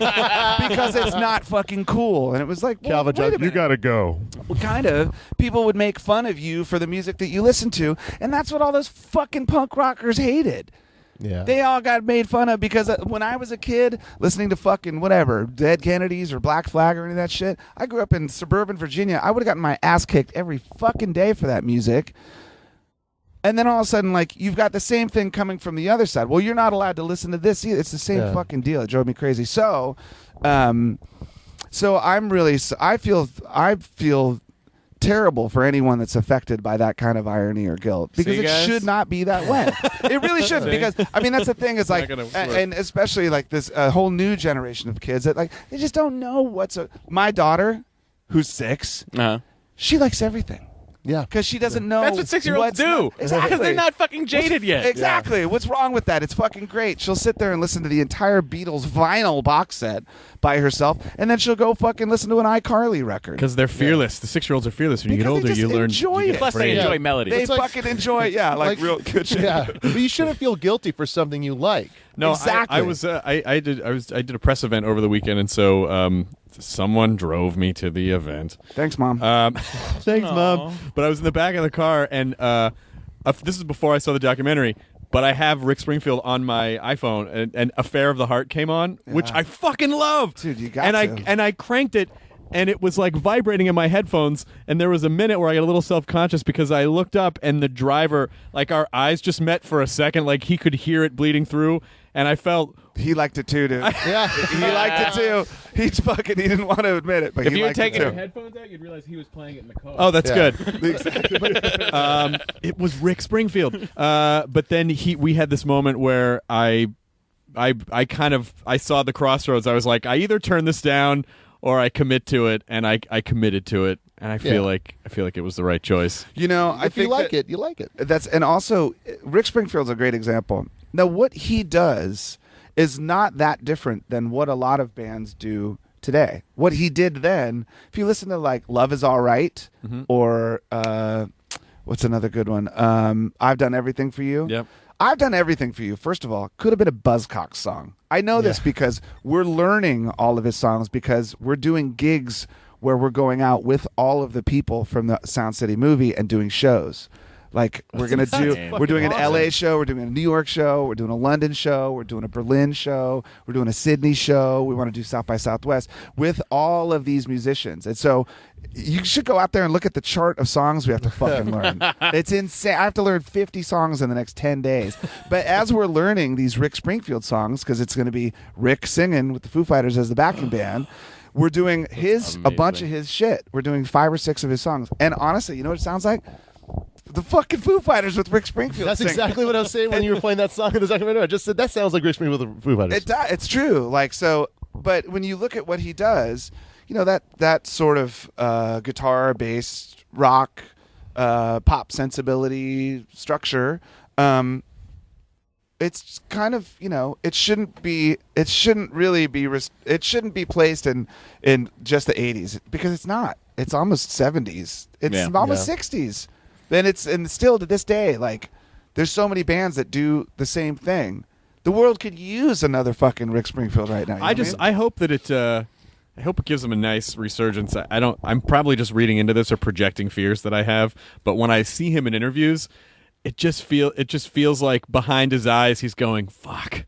because it's not fucking cool, and it was like, well, Calvin wait a Johnson, you minute. gotta go. Well, kind of. People would make fun of you for the music that you listen to, and that's what all those fucking punk rockers hated. Yeah. They all got made fun of because when I was a kid listening to fucking whatever, Dead Kennedys or Black Flag or any of that shit, I grew up in suburban Virginia. I would have gotten my ass kicked every fucking day for that music. And then all of a sudden, like, you've got the same thing coming from the other side. Well, you're not allowed to listen to this either. It's the same fucking deal. It drove me crazy. So I'm really, I feel terrible for anyone that's affected by that kind of irony or guilt because See, it guys? should not be that way. It really shouldn't because I mean that's the thing is like not gonna work. and especially like this whole new generation of kids that like they just don't know my daughter who's 6, Uh-huh. she likes everything. Yeah. Because she doesn't know. That's what 6-year-olds what's do. Exactly. Because they're not fucking jaded yet. Exactly. What's wrong with that? It's fucking great. She'll sit there and listen to the entire Beatles vinyl box set by herself, and then she'll go fucking listen to an iCarly record. Because they're fearless. The 6-year-olds are fearless. When you get Because older, they just you learn. enjoy you it. get Plus, they afraid. enjoy melody. They It's like- fucking enjoy it. Yeah, like real good shit. Yeah. But you shouldn't feel guilty for something you like. No, Exactly. I did a press event over the weekend, and so someone drove me to the event. Thanks, Mom. Thanks, Mom. But I was in the back of the car, and this is before I saw the documentary. But I have Rick Springfield on my iPhone, and Affair of the Heart came on, which I fucking love, Dude, you got and to. I cranked it, and it was like vibrating in my headphones, and there was a minute where I got a little self-conscious because I looked up and the driver, like our eyes just met for a second, like he could hear it bleeding through, and I felt... He liked it too, dude. Yeah. He liked it too. He didn't want to admit it, but If he you had liked it taken too. your headphones out, you'd realize he was playing it in the car. Oh, that's Yeah. good. It was Rick Springfield. But then we had this moment where I saw the crossroads. I was like, I either turn this down or I commit to it, and I committed to it, and I feel like it was the right choice. You know, I If think you like it, you like it. and also Rick Springfield's a great example. Now, what he does is not that different than what a lot of bands do today. What he did then, if you listen to like Love Is All Right, or what's another good one? I've Done Everything for You. Yep. I've Done Everything for You, first of all, could have been a Buzzcocks song. I know this because we're learning all of his songs because we're doing gigs where we're going out with all of the people from the Sound City movie and doing shows. Like we're doing an LA show, we're doing a New York show, we're doing a London show, we're doing a Berlin show, we're doing a Sydney show, we want to do South by Southwest with all of these musicians. And so you should go out there and look at the chart of songs we have to fucking learn. It's insane. I have to learn 50 songs in the next 10 days. But as we're learning these Rick Springfield songs, because it's going to be Rick singing with the Foo Fighters as the backing band, we're doing a bunch of his shit. We're doing 5 or 6 of his songs. And honestly, you know what it sounds like? The fucking Foo Fighters with Rick Springfield. That's singing. exactly what I was saying when you were playing that song in the documentary. I just said that sounds like Rick Springfield with the Foo Fighters. It's true. Like so, but when you look at what he does, you know that sort of guitar-based rock, pop sensibility structure. It's kind of it shouldn't be placed in just the 80s because it's not. It's almost 70s. It's almost 60s. And still to this day, like there's so many bands that do the same thing. The world could use another fucking Rick Springfield right now. I hope that I hope it gives them a nice resurgence. I'm probably just reading into this or projecting fears that I have, but when I see him in interviews, it just feels like behind his eyes he's going, fuck,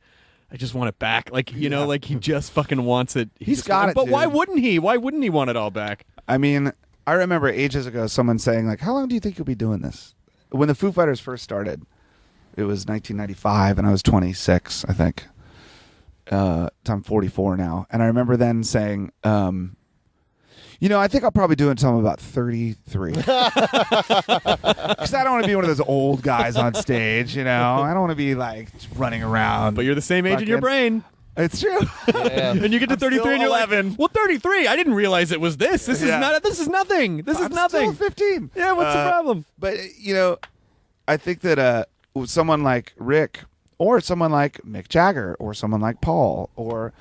I just want it back. Like, like he just fucking wants it. He's got it, But dude. why wouldn't he? Why wouldn't he want it all back? I mean, I remember ages ago someone saying, like, how long do you think you'll be doing this? When the Foo Fighters first started, it was 1995, and I was 26, I think. I'm 44 now. And I remember then saying, I think I'll probably do it until I'm about 33. Because I don't want to be one of those old guys on stage, I don't want to be, like, running around. But you're the same age in your brain. It's true. Yeah. And you get to 33 and you're 11. like, well, 33, I didn't realize it was this. This is nothing. This is I'm nothing. still 15. Yeah, what's the problem? But, I think that someone like Rick or someone like Mick Jagger or someone like Paul or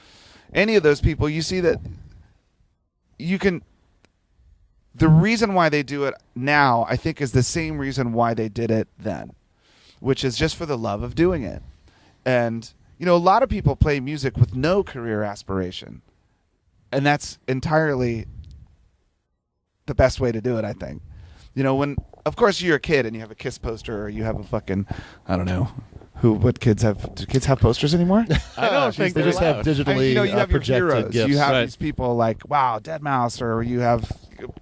any of those people, you see that the reason why they do it now, I think, is the same reason why they did it then, which is just for the love of doing it. And, a lot of people play music with no career aspiration. And that's entirely the best way to do it, I think. When, of course, you're a kid and you have a Kiss poster or you have a fucking, I don't know, what kids have? Do kids have posters anymore? I don't think They they're just have allowed. digitally you have your projected heroes. gifts. You have Right. these people like, wow, Deadmau5, or you have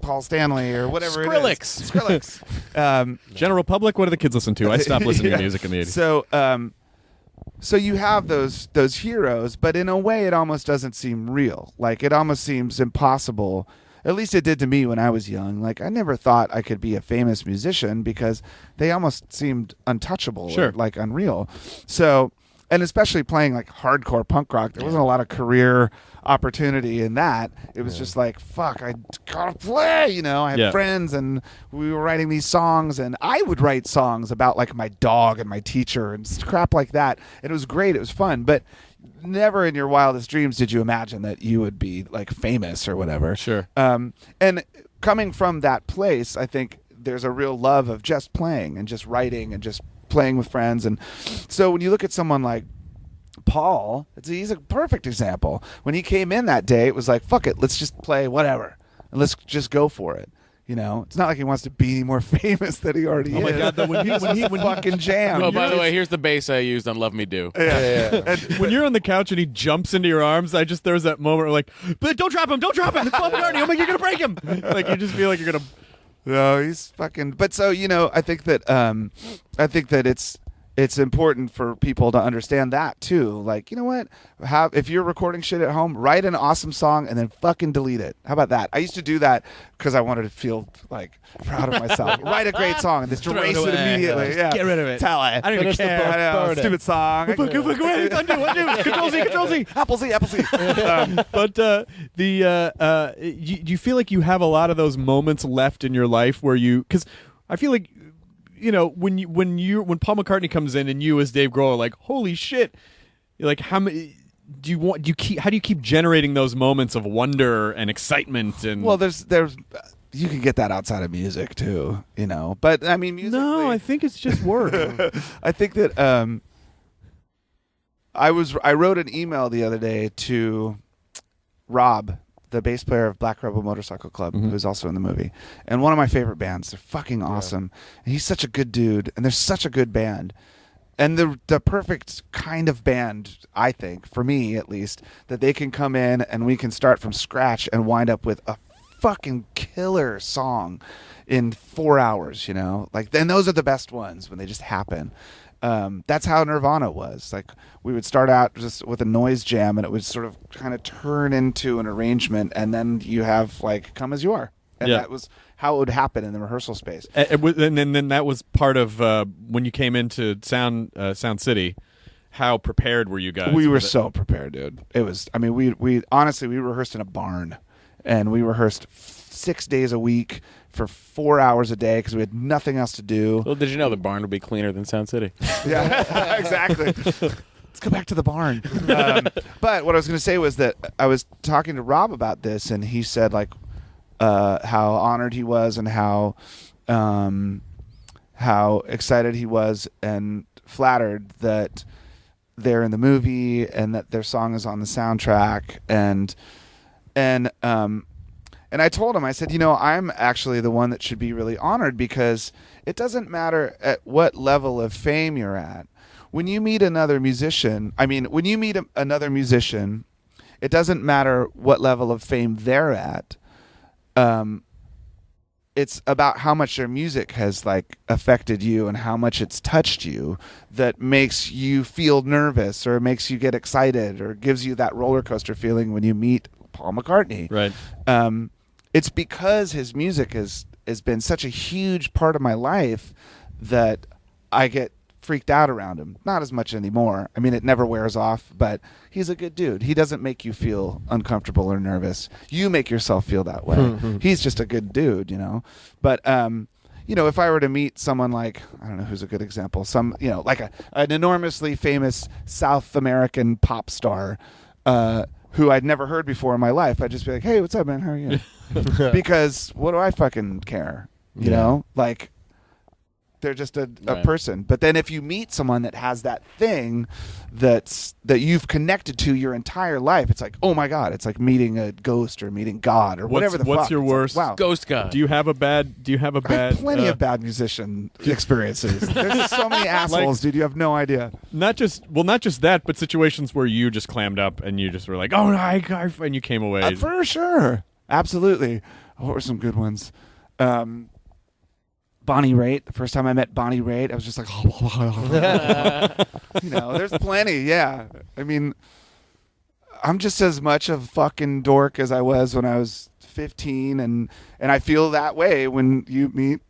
Paul Stanley or whatever it Skrillex. is. Skrillex. General public, what do the kids listen to? I stopped listening Yeah. to music in the 80s. So you have those heroes, but in a way it almost doesn't seem real. Like it almost seems impossible. At least it did to me when I was young. Like I never thought I could be a famous musician because they almost seemed untouchable Sure. or like unreal. So, and especially playing like hardcore punk rock, there wasn't a lot of career opportunity in that. It was just like, fuck, I gotta play, I had Yeah. friends and we were writing these songs and I would write songs about like my dog and my teacher and crap like that. And it was great. It was fun. But never in your wildest dreams did you imagine that you would be like famous or whatever. Sure. And coming from that place, I think there's a real love of just playing and just writing and just playing with friends. And so when you look at someone like Paul, he's a perfect example. When he came in that day, it was like, fuck it, let's just play whatever. And let's just go for it. You know, it's not like he wants to be any more famous than he already is. Oh my God! When he fucking jam. Oh, by the way, here's the bass I used on "Love Me Do." Yeah. when you're on the couch and he jumps into your arms, there's that moment where like, but don't drop him! Don't drop him! It's Paul McCartney! Oh my, you're gonna break him! Like you just feel like you're gonna. No, he's fucking. But so I think that it's important for people to understand that too. Like, you know what? If you're recording shit at home, write an awesome song and then fucking delete it. How about that? I used to do that because I wanted to feel like proud of myself. Write a great song and just erase it immediately. Yeah. Get rid of it. Tell it. I don't even care. I know, stupid song. Undo. Control Z. Apple Z. But you feel like you have a lot of those moments left in your life where because I feel like, you know, when Paul McCartney comes in and you as Dave Grohl are like, holy shit, you're like, how many how do you keep generating those moments of wonder and excitement? And well, there's you can get that outside of music too, you know. But I mean, musically, no, I think it's just work. I think that I wrote an email the other day to Rob, the bass player of Black Rebel Motorcycle Club, who's also in the movie, and one of my favorite bands. They're fucking awesome, and he's such a good dude, and they're such a good band, and the perfect kind of band, I think, for me at least, that they can come in and we can start from scratch and wind up with a fucking killer song in 4 hours. You know, like then those are the best ones when they just happen. That's how Nirvana was. Like we would start out just with a noise jam, and it would sort of kind of turn into an arrangement, and then you have like "Come As You Are," and that was how it would happen in the rehearsal space. And then that was part of when you came into Sound City. How prepared were you guys? We were so prepared, dude. It was. I mean, we honestly we rehearsed in a barn, and we rehearsed 6 days a week for 4 hours a day because we had nothing else to do. Well, did you know the barn would be cleaner than Sound City? Yeah, exactly. Let's go back to the barn. But what I was going to say was that I was talking to Rob about this, and he said like how honored he was and how excited he was and flattered that they're in the movie and that their song is on the soundtrack and I told him, I said, you know, I'm actually the one that should be really honored because it doesn't matter at what level of fame you're at. When you meet another musician, it doesn't matter what level of fame they're at. It's about how much their music has like affected you and how much it's touched you that makes you feel nervous or makes you get excited or gives you that roller coaster feeling when you meet Paul McCartney. Right. It's because his music has been such a huge part of my life that I get freaked out around him. Not as much anymore. I mean, it never wears off, but he's a good dude. He doesn't make you feel uncomfortable or nervous. You make yourself feel that way. He's just a good dude, you know. But you know, if I were to meet someone like, I don't know who's a good example, some, you know, like an enormously famous South American pop star, who I'd never heard before in my life, I'd just be like, hey, what's up, man? How are you? Because what do I fucking care? You know? Like, they're just a person. But then if you meet someone that has that thing that you've connected to your entire life, it's like, oh my God, it's like meeting a ghost or meeting God or whatever the fuck. What's your worst? Like, wow. Ghost God. Do you have a bad? I have plenty of bad musician experiences. There's so many assholes, dude. You have no idea. Not just that, but situations where you just clammed up and you just were like, oh, and you came away. For sure. Absolutely. What were some good ones? Bonnie Raitt. The first time I met Bonnie Raitt, I was just like, you know, there's plenty. Yeah. I mean, I'm just as much of a fucking dork as I was when I was 15, and I feel that way when you meet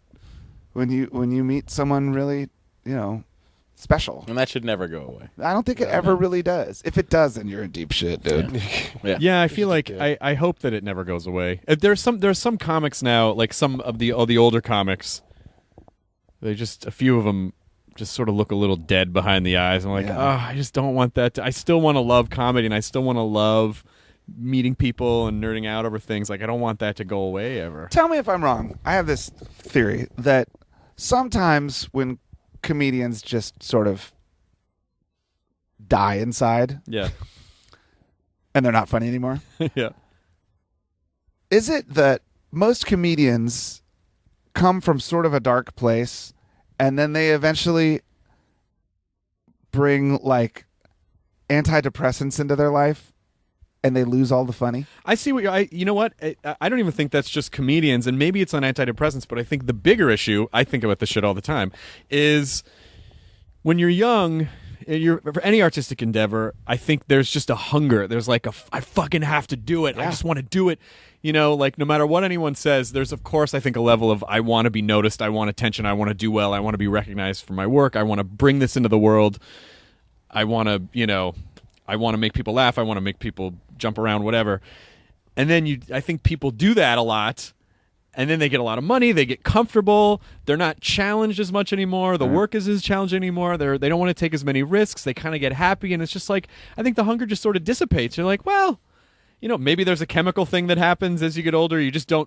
someone really, you know, special. And that should never go away. I don't think it ever really does. If it does, then you're in deep shit, dude. Yeah, I feel like I hope that it never goes away. There's some comics now, like some of the older comics. They just, a few of them just sort of look a little dead behind the eyes. I'm like, I just don't want that. I still want to love comedy, and I still want to love meeting people and nerding out over things. Like, I don't want that to go away ever. Tell me if I'm wrong. I have this theory that sometimes when comedians just sort of die inside, and they're not funny anymore, yeah, is it that most comedians come from sort of a dark place, and then they eventually bring like antidepressants into their life, and they lose all the funny. I see what you know what? I don't even think that's just comedians, and maybe it's on antidepressants, but I think the bigger issue, I think about this shit all the time, is when you're young, for any artistic endeavor, I think there's just a hunger. There's like I fucking have to do it. I just want to do it. You know, like no matter what anyone says, there's of course I think a level of I want to be noticed, I want attention, I want to do well, I want to be recognized for my work, I want to bring this into the world. I want to, I want to make people laugh, I want to make people jump around, whatever. And then I think people do that a lot, and then they get a lot of money, they get comfortable, they're not challenged as much anymore, the work is as challenging anymore, they don't want to take as many risks, they kind of get happy, and it's just like, I think the hunger just sort of dissipates. You're like, well, maybe there's a chemical thing that happens as you get older. You just don't,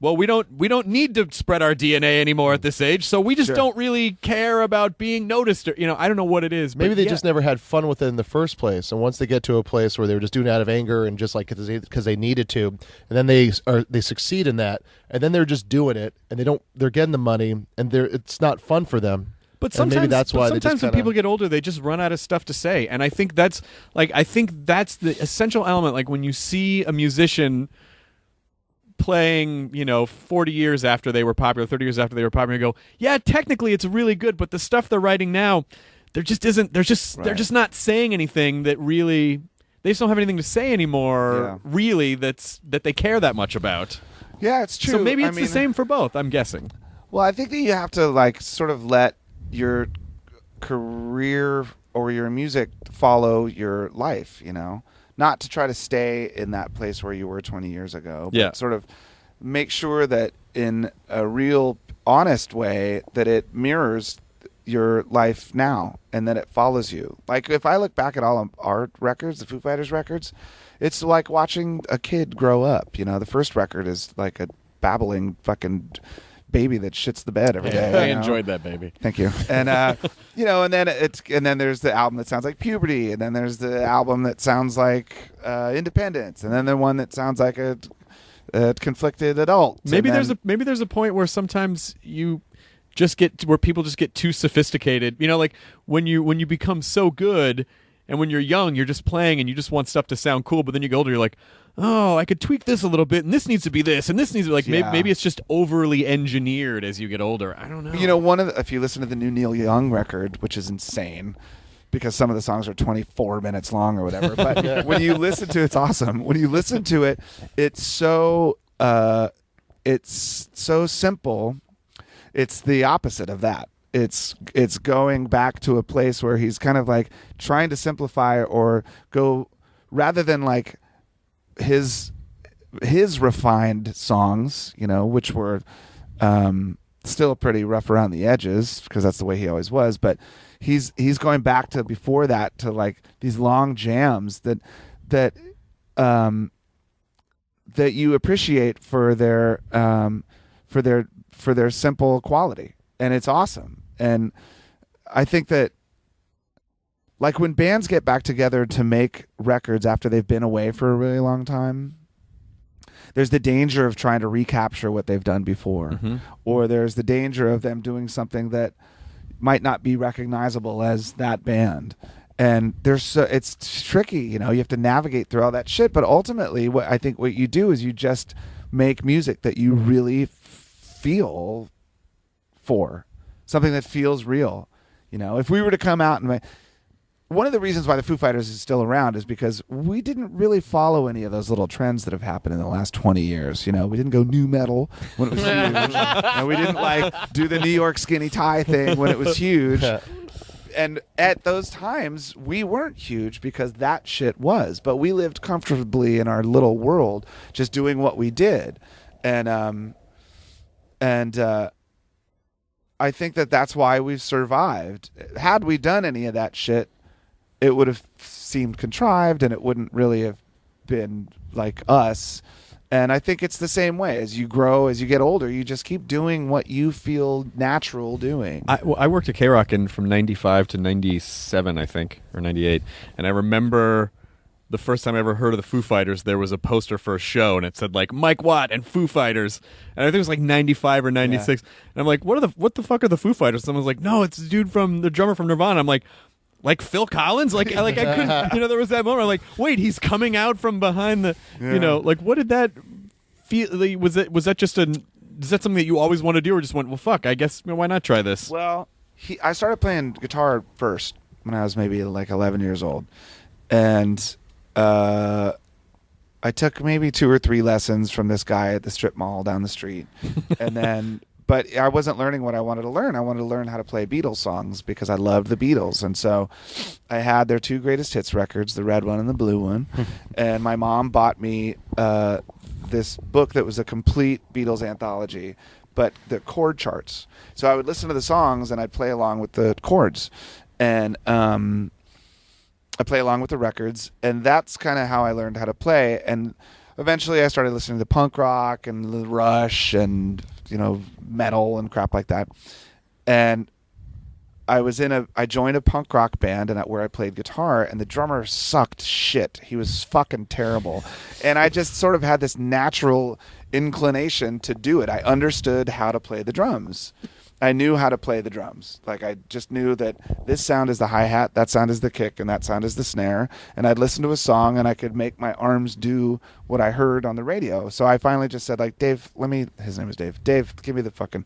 well, we don't need to spread our DNA anymore at this age, so we just don't really care about being noticed. Or, I don't know what it is. Maybe they just never had fun with it in the first place, and once they get to a place where they were just doing it out of anger and just like because they needed to, and then they succeed in that, and then they're just doing it, and they're getting the money, and it's not fun for them. But sometimes, maybe that's why when people get older, they just run out of stuff to say, and I think that's the essential element. Like when you see a musician playing, 40 years after they were popular, 30 years after they were popular, you go, yeah, technically it's really good, but the stuff they're writing now, they're just not saying anything that really. They just don't have anything to say anymore. Really, that they care that much about. Yeah, it's true. So maybe it's the same for both. I'm guessing. Well, I think that you have to like sort of let your career or your music follow your life, not to try to stay in that place where you were 20 years ago, but sort of make sure that in a real honest way that it mirrors your life now and that it follows you. Like if I look back at all of our records, the Foo Fighters records, it's like watching a kid grow up. The first record is like a babbling fucking baby that shits the bed every day. I enjoyed that baby. Thank you. And and then there's the album that sounds like puberty, and then there's the album that sounds like independence, and then the one that sounds like a conflicted adult. Maybe there's a point where sometimes you just where people just get too sophisticated. Like when you become so good, and when you're young, you're just playing and you just want stuff to sound cool, but then you get older, you're like, oh, I could tweak this a little bit, and this needs to be this, and this needs to be like maybe it's just overly engineered as you get older. I don't know. If you listen to the new Neil Young record, which is insane, because some of the songs are 24 minutes long or whatever, but when you listen to it, it's awesome. When you listen to it, it's so simple. It's the opposite of that. It's going back to a place where he's kind of like trying to simplify or go rather than like his refined songs, which were still pretty rough around the edges because that's the way he always was. But he's going back to before that to like these long jams that you appreciate for their simple quality, and it's awesome. And I think that like when bands get back together to make records after they've been away for a really long time, there's the danger of trying to recapture what they've done before, or there's the danger of them doing something that might not be recognizable as that band. And it's tricky, you have to navigate through all that shit. But ultimately, what you do is you just make music that you really feel for, something that feels real. If we were to come out and one of the reasons why the Foo Fighters is still around is because we didn't really follow any of those little trends that have happened in the last 20 years. We didn't go new metal when it was huge. And we didn't do the New York skinny tie thing when it was huge. And at those times, we weren't huge because that shit was. But we lived comfortably in our little world, just doing what we did. And I think that's why we've survived. Had we done any of that shit, it would have seemed contrived and it wouldn't really have been like us. And I think it's the same way. As you grow, as you get older, you just keep doing what you feel natural doing. I worked at K-Rock from 95 to 97, I think, or 98. And I remember the first time I ever heard of the Foo Fighters, there was a poster for a show, and it said like Mike Watt and Foo Fighters, and I think it was like 95 or 96. And I'm like, what the fuck are the Foo Fighters? Someone's like, no, it's the dude from the drummer from Nirvana. I'm like Phil Collins? Like I couldn't, there was that moment. I'm like, wait, he's coming out from behind the, like what did that feel? Like, was that just is that something that you always want to do, or just went, well, fuck, I guess why not try this? Well, I started playing guitar first when I was maybe like 11 years old, and I took maybe 2 or 3 lessons from this guy at the strip mall down the street, and then. But I wasn't learning what I wanted to learn. I wanted to learn how to play Beatles songs because I loved the Beatles. And so I had their 2 greatest hits records, the red one and the blue one. And my mom bought me this book that was a complete Beatles anthology, but the chord charts. So I would listen to the songs and I'd play along with the chords. And I play along with the records. And that's kind of how I learned how to play. And eventually I started listening to punk rock and the Rush and metal and crap like that. And I joined a punk rock band where I played guitar, and the drummer sucked shit. He was fucking terrible. And I just sort of had this natural inclination to do it. I understood how to play the drums. I knew how to play the drums. Like I just knew that this sound is the hi-hat, that sound is the kick, and that sound is the snare. And I'd listen to a song and I could make my arms do what I heard on the radio. So I finally just said like, Dave, his name was Dave. Dave, give me the fucking...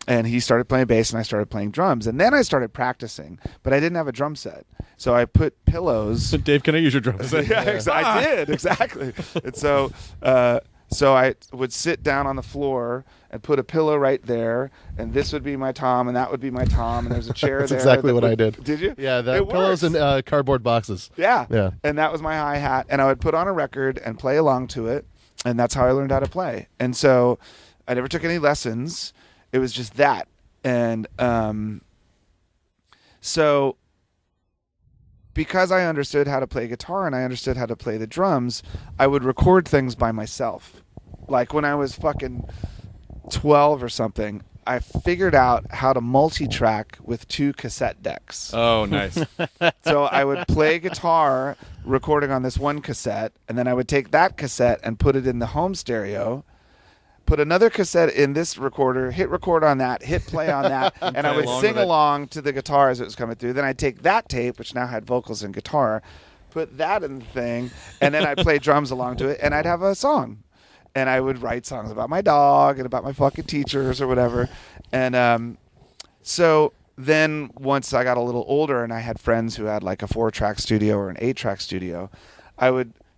And he started playing bass and I started playing drums. And then I stared practicing, but I didn't have a drum set. So I put pillows... Dave, can I use your drum set? Yeah, I did, exactly. And so I would sit down on the floor and put a pillow right there, and this would be my tom, and that would be my tom, and there's a chair That's there. That's exactly what I did. Did you? Yeah, the pillows and cardboard boxes. Yeah. Yeah. And that was my hi-hat, and I would put on a record and play along to it, and that's how I learned how to play. And so I never took any lessons. It was just that. And so because I understood how to play guitar and I understood how to play the drums, I would record things by myself. Like when I was fucking 12 or something, I figured out how to multi-track with 2 cassette decks. Oh, nice. So I would play guitar recording on this one cassette, and then I would take that cassette and put it in the home stereo, put another cassette in this recorder, hit record on that, hit play on that, and I would sing along to the guitar as it was coming through. Then I'd take that tape, which now had vocals and guitar, put that in the thing, and then I'd play drums along to it, and I'd have a song. And I would write songs about my dog and about my fucking teachers or whatever. And so then once I got a little older and I had friends who had like a 4-track studio or an 8-track studio,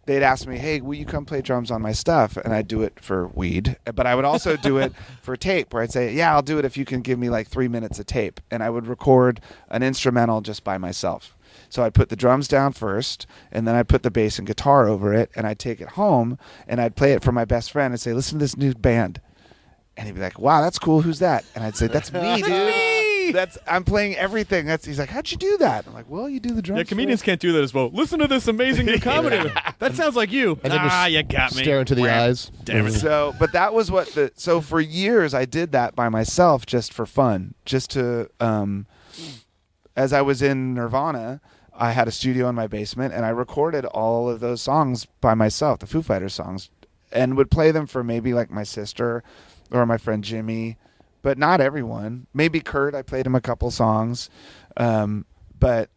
they'd ask me, hey, will you come play drums on my stuff? And I'd do it for weed. But I would also do it for tape, where I'd say, yeah, I'll do it if you can give me like 3 minutes of tape. And I would record an instrumental just by myself. So I'd put the drums down first, and then I'd put the bass and guitar over it, and I'd take it home, and I'd play it for my best friend and say, listen to this new band. And he'd be like, wow, that's cool. Who's that? And I'd say, that's me, dude. I'm playing everything. He's like, how'd you do that? I'm like, well, you do the drums. Yeah, comedians can't do that as well. Listen to this amazing new comedy. That sounds like you. And then You got me. Stare into the eyes. Damn it. So, but that was so for years I did that by myself just for fun, just to, as I was in Nirvana, I had a studio in my basement, and I recorded all of those songs by myself, the Foo Fighters songs, and would play them for maybe like my sister or my friend Jimmy, but not everyone. Maybe Kurt, I played him a couple songs. But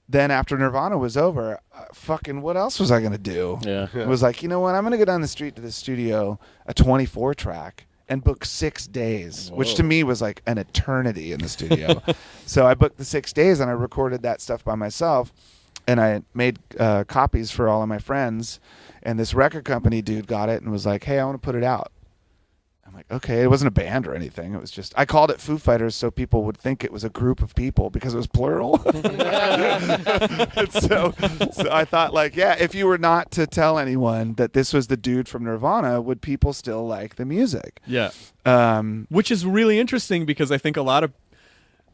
then after Nirvana was over, fucking what else was I going to do? Yeah. It was like, you know what? I'm going to go down the street to the studio, a 24-track, and book 6 days, which to me was like an eternity in the studio. So I booked the 6 days and I recorded that stuff by myself, and I made copies for all of my friends, and this record company dude got it and was like, hey, I want to put it out. I'm like, okay. It wasn't a band or anything. It was just, I called it Foo Fighters so people would think it was a group of people because it was plural. And so I thought, like, yeah, if you were not to tell anyone that this was the dude from Nirvana, would people still like the music? Yeah. Which is really interesting because I think a lot of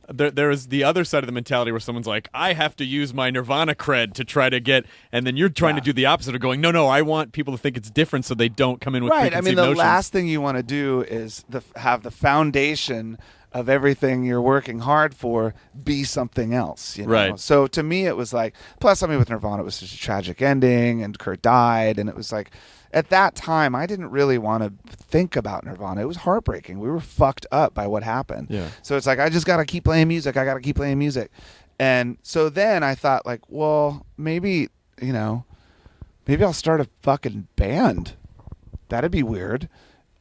there is the other side of the mentality where someone's like, I have to use my Nirvana cred to try to get, and then you're trying to do the opposite of going, no, I want people to think it's different so they don't come in with right. I preconceived mean, the notions. last thing you want to do is have the foundation of everything you're working hard for be something else, you know? Right. So to me, it was like, plus, I mean, with Nirvana, it was such a tragic ending, and Kurt died, and it was like, at that time, I didn't really want to think about Nirvana. It was heartbreaking. We were fucked up by what happened. Yeah. So it's like, I just got to keep playing music. I got to keep playing music. And so then I thought, like, well, maybe, you know, maybe I'll start a fucking band. That'd be weird.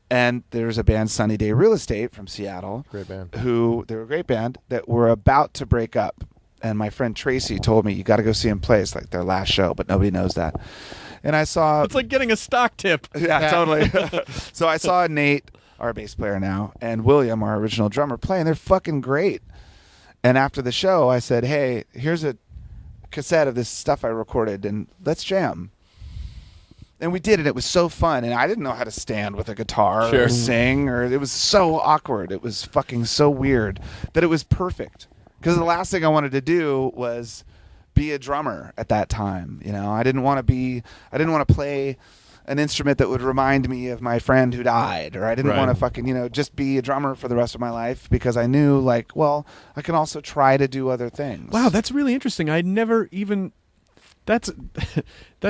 And there's a band, Sunny Day Real Estate from Seattle. Great band. They were a great band that were about to break up. And my friend Tracy told me, you got to go see them play. It's like their last show, but nobody knows that. And I saw... It's like getting a stock tip. Yeah, totally. So I saw Nate, our bass player now, and William, our original drummer, play, and they're fucking great. And after the show, I said, hey, here's a cassette of this stuff I recorded, and let's jam. And we did it. It was so fun. And I didn't know how to stand with a guitar or sing. It was so awkward. It was fucking so weird that it was perfect. Because the last thing I wanted to do was be a drummer at that time. You know, I didn't want to play an instrument that would remind me of my friend who died. Or I didn't want to fucking, you know, just be a drummer for the rest of my life. Because I knew, like, well, I can also try to do other things. Wow, that's really interesting. I'd never even... That's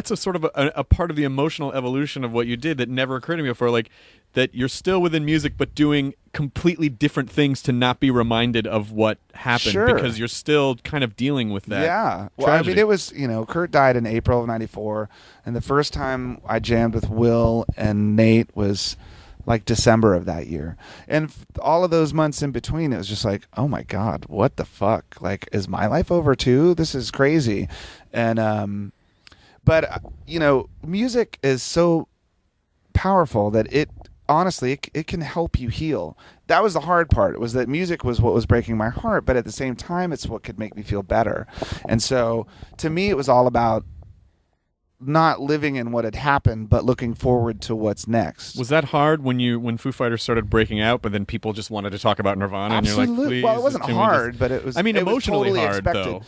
a sort of a part of the emotional evolution of what you did that never occurred to me before. Like that you're still within music, but doing completely different things to not be reminded of what happened because you're still kind of dealing with that. Yeah. Well, tragedy. I mean, it was, you know, Kurt died in April of '94, and the first time I jammed with Will and Nate was like December of that year. And all of those months in between, it was just like, oh my God, what the fuck? Like, is my life over too? This is crazy. And, but, you know, music is so powerful that it honestly, it can help you heal. That was the hard part. It was that music was what was breaking my heart, but at the same time, it's what could make me feel better. And so to me, it was all about not living in what had happened, but looking forward to what's next. Was that hard when Foo Fighters started breaking out, but then people just wanted to talk about Nirvana, Absolutely. And you're like, please? Well, it wasn't hard, but it was. I mean, it was emotionally totally hard expected. though.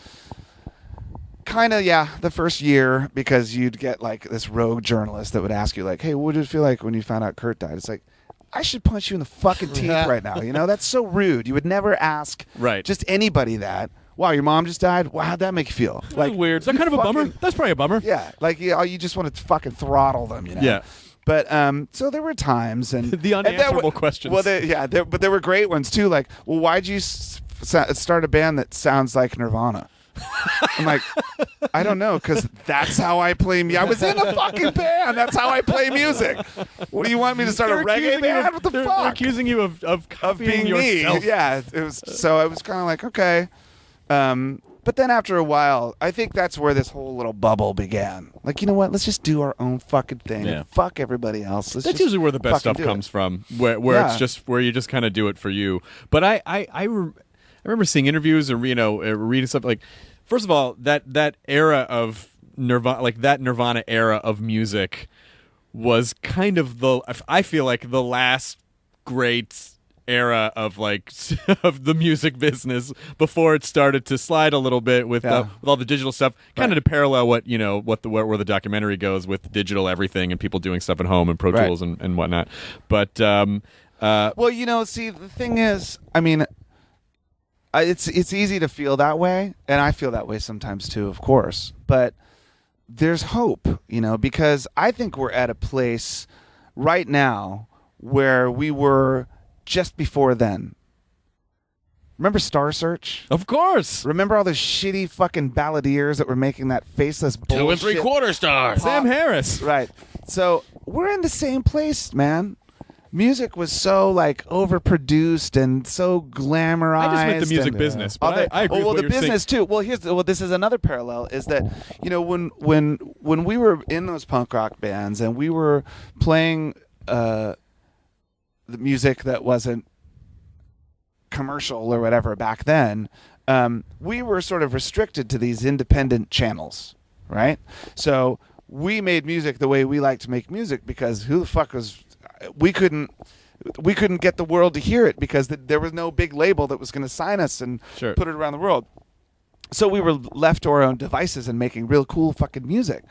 Kind of, yeah. The first year, because you'd get like this rogue journalist that would ask you, like, "Hey, what did it feel like when you found out Kurt died?" It's like, I should punch you in the fucking teeth right now. You know, that's so rude. You would never ask just anybody that. Wow, your mom just died? Wow, how'd that make you feel? Like weird. Is that kind of a bummer? That's probably a bummer. Yeah, like you just want to fucking throttle them, you know? Yeah. But so there were times and the unanswerable questions. Well, but there were great ones too. Like, well, why'd you start a band that sounds like Nirvana? I'm like, I don't know, because that's how I play music. I was in a fucking band. That's how I play music. What do you want me to start a reggae band? What the fuck? They're accusing you of being yourself. me. Yeah, it was. So I was kind of like, okay. But then after a while, I think that's where this whole little bubble began. Like, you know what? Let's just do our own fucking thing. Yeah. And fuck everybody else. That's usually where the best stuff comes from, where it's just where you just kind of do it for you. But I remember seeing interviews or reading stuff like, first of all, that era of Nirvana, like that Nirvana era of music, was kind of I feel like the last great era of like of the music business before it started to slide a little bit with all the digital stuff, kind of to parallel what where the documentary goes with digital everything and people doing stuff at home and Pro Tools and whatnot. But well, you know, see, the thing is, I mean, it's easy to feel that way, and I feel that way sometimes too, of course. But there's hope, you know, because I think we're at a place right now where we were just before then. Remember Star Search? Of course. Remember all those shitty fucking balladeers that were making that faceless bullshit? 2 3/4 stars. Sam Harris. Right. So we're in the same place, man. Music was so like overproduced and so glamorized. I just meant the music business, but I agree with what the you're business saying. too. Well, this is another parallel. Is that, you know, when we were in those punk rock bands and we were playing the music that wasn't commercial or whatever back then, we were sort of restricted to these independent channels, right? So we made music the way we like to make music because who the fuck was... We couldn't get the world to hear it because there was no big label that was going to sign us and put it around the world. So we were left to our own devices and making real cool fucking music.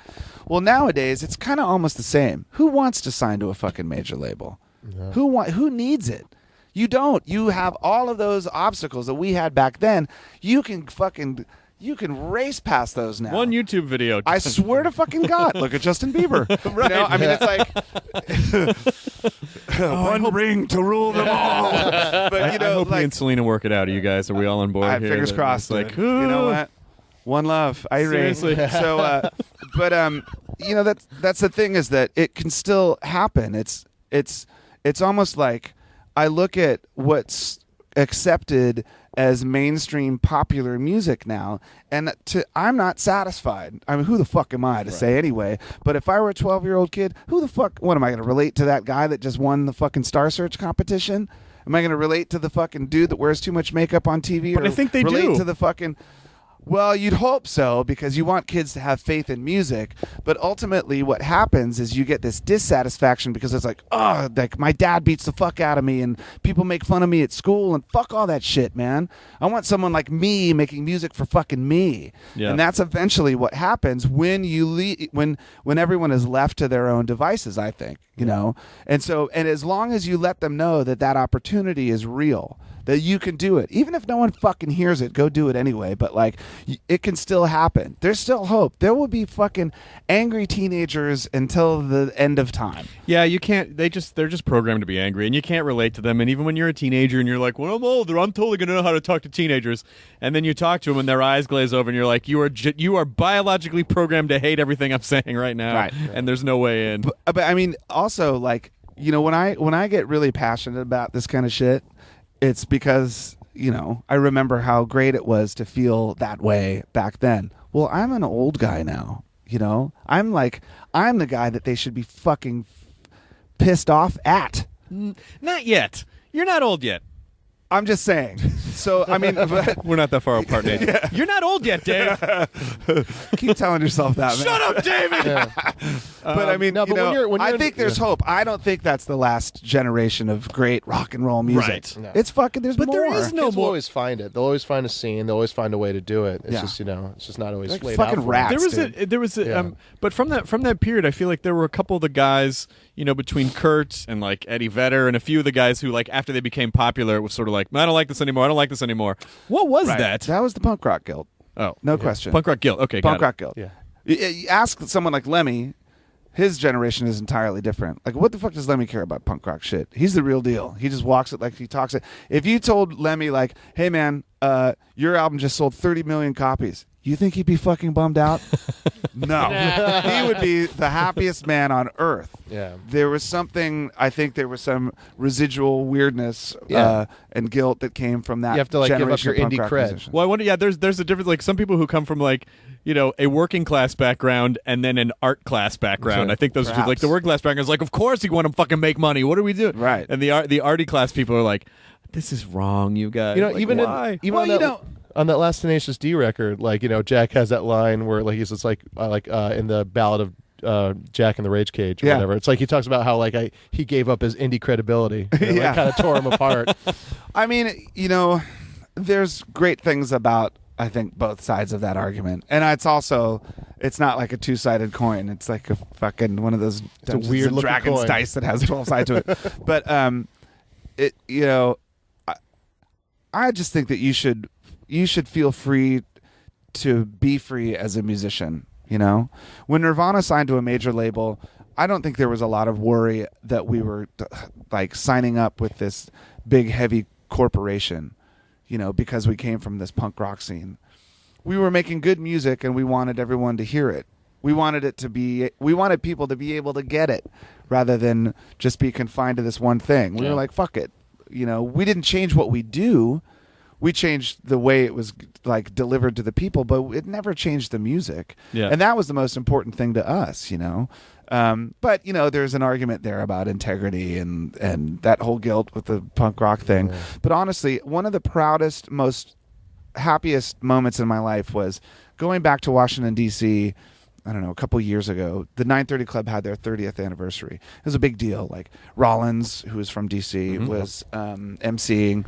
Well, nowadays, it's kind of almost the same. Who wants to sign to a fucking major label? Yeah. Who needs it? You don't. You have all of those obstacles that we had back then. You can race past those now. One YouTube video. I swear to fucking God. Look at Justin Bieber. Right. You know, I mean, it's like one ring to rule them all. But you know, I hope he and Selena work it out. Are you guys? Are we all on board here? Fingers crossed. Like, dude. You know what? One love. Seriously. So, you know, that's the thing, is that it can still happen. It's almost like I look at what's accepted as mainstream popular music now, and I'm not satisfied. I mean, who the fuck am I to say anyway? But if I were a 12-year-old kid, what am I going to relate to that guy that just won the fucking Star Search competition? Am I going to relate to the fucking dude that wears too much makeup on TV? But I think they relate do. to the fucking... Well, you'd hope so, because you want kids to have faith in music. But ultimately what happens is you get this dissatisfaction because it's like, oh, like my dad beats the fuck out of me and people make fun of me at school, and fuck all that shit, man. I want someone like me making music for fucking me. Yeah. And that's eventually what happens when when everyone is left to their own devices, I think, you know. And as long as you let them know that opportunity is real, that you can do it. Even if no one fucking hears it, go do it anyway. But, like, it can still happen. There's still hope. There will be fucking angry teenagers until the end of time. Yeah, you can't. They're just programmed to be angry, and you can't relate to them. And even when you're a teenager and you're like, "When I'm older, I'm totally gonna know how to talk to teenagers," and then you talk to them and their eyes glaze over, and you're like, "You are biologically programmed to hate everything I'm saying right now," Right. And there's no way in. But I mean, also, like, you know, when I get really passionate about this kind of shit, it's because, you know, I remember how great it was to feel that way back then. Well, I'm an old guy now, you know? I'm the guy that they should be fucking pissed off at. Not yet. You're not old yet. I'm just saying. So, I mean, but We're not that far apart, Nate. Yeah. You're not old yet, Dave. keep telling yourself that, man. Shut up, David. But I mean, no, you but know, when you're I think there's hope. I don't think that's the last generation of great rock and roll music. Right. No. It's fucking, there's But more. there is no Kids will more. always find it. They'll always find a scene. They'll always find a way to do it. It's Yeah. just, you know, it's just not always Like laid fucking out for rats. them. There was a Yeah. but from that period, I feel like there were a couple of the guys, you know, between Kurt and like Eddie Vedder and a few of the guys who, like, after they became popular, it was sort of like, I don't like this anymore. I don't like this anymore. What was Right. that? That was the punk rock guild. Oh, No question. Punk Rock Guild. Okay, Punk got rock guild. Yeah. You ask someone like Lemmy, his generation is entirely different. Like, what the fuck does Lemmy care about punk rock shit? He's the real deal. He just walks it like he talks it. If you told Lemmy, like, hey man, your album just sold 30 million copies, you think he'd be fucking bummed out? No. He would be the happiest man on earth. Yeah. There was something, I think there was some residual weirdness Yeah. and guilt that came from that. You have to, like, give up generation your of punk indie rock cred. musicians. Well, I wonder. Yeah, there's a difference. Like some people who come from, like, you know, a working class background and then an art class background. Sure. I think those are just, like, the working class background is like, of course you want to fucking make money. What are we doing? Right. And the arty class people are like, this is wrong, you guys. You know, Like, even why? on that last Tenacious D record, like, you know, Jack has that line where, like, he's just like in the ballad of Jack in the Rage Cage or Yeah. whatever. It's like he talks about how, like, he gave up his indie credibility. And Yeah. kind of tore him apart. I mean, you know, there's great things about, I think, both sides of that argument. And it's not like a two-sided coin. It's like a fucking one of those Dungeons weird and looking Dragons coin. dice that has 12 sides to it. But it, you know, I just think that you should feel free to be free as a musician, you know? When Nirvana signed to a major label, I don't think there was a lot of worry that we were like signing up with this big heavy corporation, you know, because we came from this punk rock scene. We were making good music and we wanted everyone to hear it. We wanted people to be able to get it rather than just be confined to this one thing. We were like, fuck it. You know, we didn't change what we do. We changed the way it was, like, delivered to the people, but it never changed the music. Yeah. And that was the most important thing to us, you know. But, you know, there's an argument there about integrity and that whole guilt with the punk rock thing. Yeah. But honestly, one of the proudest, most happiest moments in my life was going back to Washington, D.C., I don't know, a couple years ago. The 930 Club had their 30th anniversary. It was a big deal. Like, Rollins, who was from D.C., was emceeing.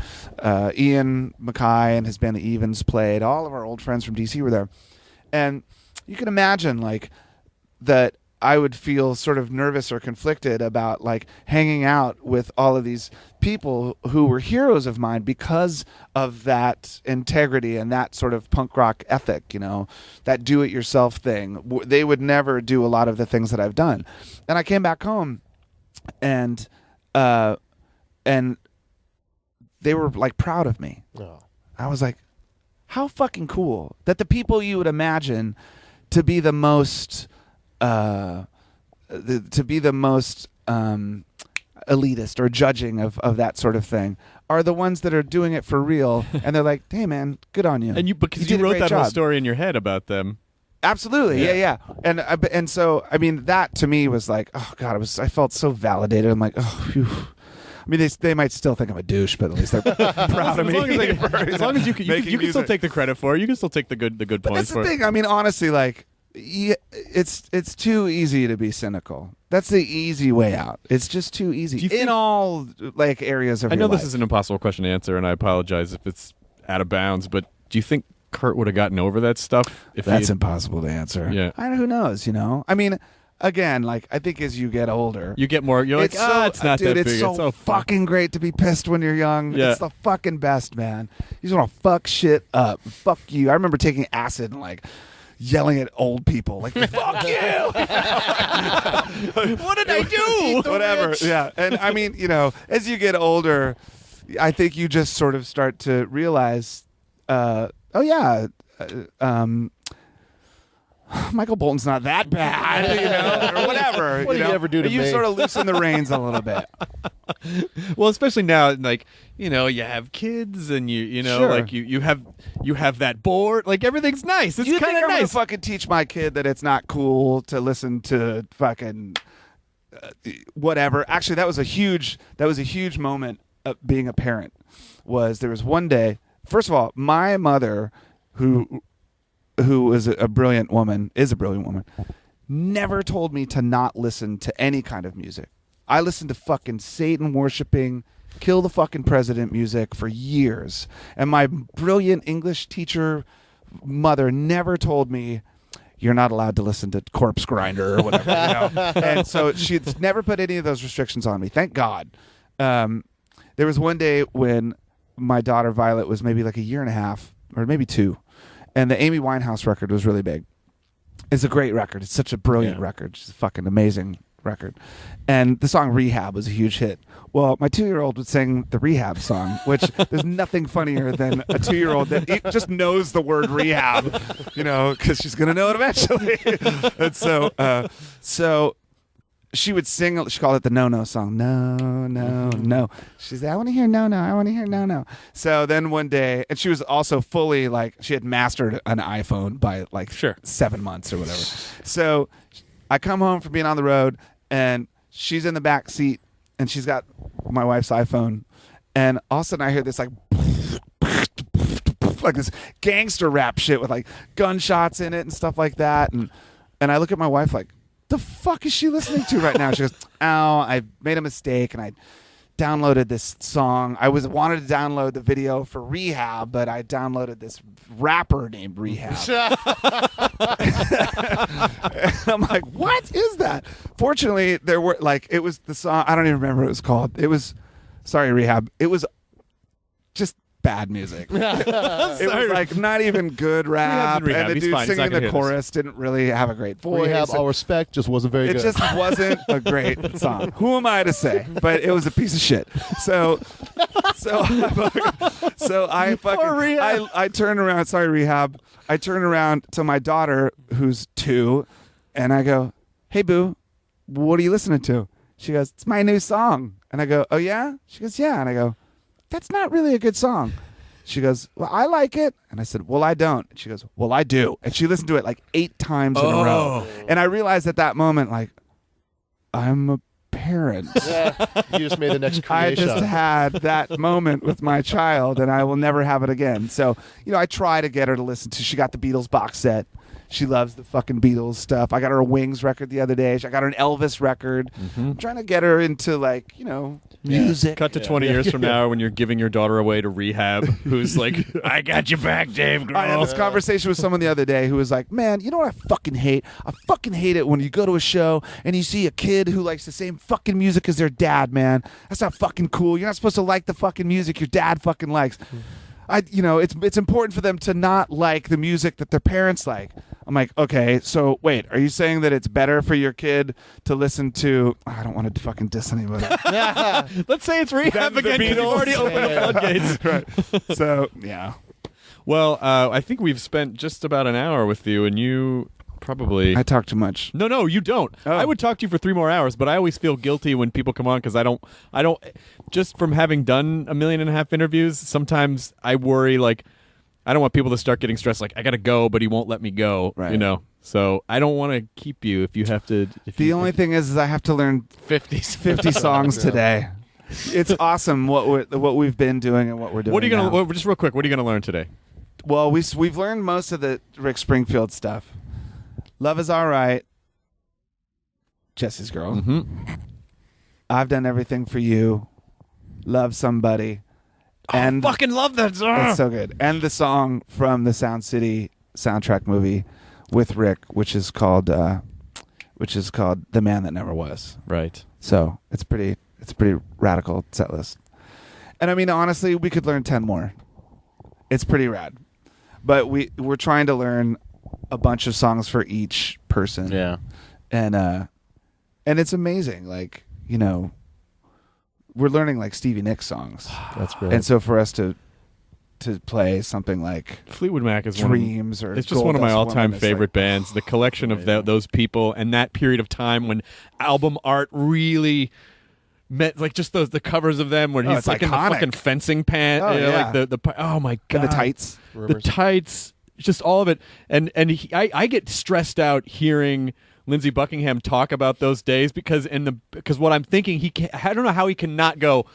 Ian Mackay and his band The Evens played. All of our old friends from D.C. were there. And you can imagine, like, that I would feel sort of nervous or conflicted about like hanging out with all of these people who were heroes of mine because of that integrity and that sort of punk rock ethic, that do-it-yourself thing. They would never do a lot of the things that I've done. And I came back home and they were like proud of me. Oh. I was like, how fucking cool that the people you would imagine to be the most elitist or judging of that sort of thing are the ones that are doing it for real, and they're like, hey man, good on you. And because you did a wrote great that whole job. story in your head about them. Absolutely, yeah. And so I mean that to me was like, oh god, I felt so validated. I'm like, oh phew. I mean, they might still think I'm a douche, but at least they're proud of me. As long as you can still take the credit for it. You can still take the good But points that's for the it. thing. I mean, honestly, like, it's too easy to be cynical. That's the easy way out. It's just too easy in all like areas of. I know your this life. is an impossible question to answer, and I apologize if it's out of bounds. But do you think Kurt would have gotten over that stuff? That's impossible to answer. Yeah. Who knows? I mean. Again, like I think as you get older, you get more. You're like, it's not dude, that big. It's so fucking great to be pissed when you're young. Yeah. It's the fucking best, man. You just want to fuck shit up. Fuck you. I remember taking acid and like yelling at old people, like "fuck you." What did I do? Whatever. Yeah, and I mean, as you get older, I think you just sort of start to realize, Michael Bolton's not that bad, or whatever. What did he ever do to you me? sort of loosen the reins a little bit. Well, especially now, like you have kids, and Sure. like you have that board. Like everything's nice. It's You kind think of I'm gonna nice. fucking teach my kid that it's not cool to listen to fucking whatever? Actually, that was a huge moment of being a parent. There was one day. First of all, my mother, who is a brilliant woman, never told me to not listen to any kind of music. I listened to fucking Satan worshiping, kill the fucking president music for years. And my brilliant English teacher mother never told me, you're not allowed to listen to Corpse Grinder or whatever. And so she's never put any of those restrictions on me. Thank God. There was one day when my daughter Violet was maybe like a year and a half or maybe 2. And the Amy Winehouse record was really big. It's a great record. It's such a brilliant record. It's a fucking amazing record. And the song Rehab was a huge hit. Well, my 2-year-old would sing the Rehab song, which there's nothing funnier than a 2-year-old that just knows the word rehab, because she's going to know it eventually. And so she would sing, she called it the no-no song. No, no, no. She said, I want to hear no-no. I want to hear no-no. So then one day, and she was also fully like, she had mastered an iPhone by like 7 months or whatever. So I come home from being on the road and she's in the back seat and she's got my wife's iPhone. And all of a sudden I hear this like this gangster rap shit with like gunshots in it and stuff like that. And I look at my wife like, the fuck is she listening to right now? She goes, oh, I made a mistake and I downloaded this song. I wanted to download the video for Rehab, but I downloaded this rapper named Rehab. I'm like, what is that? Fortunately, there were it was the song. I don't even remember what it was called. It was, sorry, Rehab. It was just bad music. It was like not even good rap, Rehab. and the He's dude fine. He's not singing gonna the hear chorus didn't really have a great voice. Rehab, all respect, just wasn't very It good. just wasn't a great song. Who am I to say? But it was a piece of shit. So I fucking I turn around. Sorry, Rehab. I turn around to my daughter, who's 2, and I go, "Hey, boo, what are you listening to?" She goes, "It's my new song." And I go, "Oh yeah?" She goes, "Yeah." And I go, "That's not really a good song." She goes, "Well, I like it." And I said, "Well, I don't." And she goes, "Well, I do." And she listened to it like 8 times in a row. And I realized at that moment, like, I'm a parent. You just made the next I creation. just had that moment with my child, and I will never have it again. So, I try to get her to listen to. She got the Beatles box set. She loves the fucking Beatles stuff. I got her a Wings record the other day. I got her an Elvis record. I'm trying to get her into music. Cut to 20 years from now when you're giving your daughter away to rehab, who's like, I got you back, Dave Grohl. I had this conversation with someone the other day who was like, man, you know what I fucking hate? I fucking hate it when you go to a show and you see a kid who likes the same fucking music as their dad, man. That's not fucking cool. You're not supposed to like the fucking music your dad fucking likes. It's important for them to not like the music that their parents like. I'm like, okay, so wait, are you saying that it's better for your kid to listen to? I don't want to fucking diss anybody. Let's say it's rehab again. You've already opened the floodgates. Right. So yeah. Well, I think we've spent just about an hour with you, and you probably. I talk too much. No, you don't. Oh. I would talk to you for 3 more hours, but I always feel guilty when people come on because I don't. Just from having done 1.5 million interviews, sometimes I worry I don't want people to start getting stressed. Like I gotta go, but he won't let me go. Right. So I don't want to keep you if you have to. The only thing is I have to learn 50 songs today. It's awesome what we've been doing and what we're doing. What are you now. gonna? Just real quick. What are you gonna learn today? Well, we've learned most of the Rick Springfield stuff. Love is all right. Jesse's Girl. Mm-hmm. I've done everything for you. Love somebody. And I fucking love that song. It's so good. And the song from the Sound City soundtrack movie with Rick, which is called The Man That Never Was. Right. So it's pretty radical set list. And I mean, honestly, we could learn 10 more. It's pretty rad. But we're trying to learn a bunch of songs for each person. Yeah. And it's amazing. We're learning Stevie Nicks songs. That's great. And so for us to play something like Fleetwood Mac is Dreams it's just one of my all-time favorite bands. The collection of those people and that period of time when album art really meant just the covers of them where he's in the fucking fencing pants. Oh my god, and the tights, the tights, just all of it. And I get stressed out hearing Lindsey Buckingham talk about those days because what I'm thinking I don't know how he cannot go.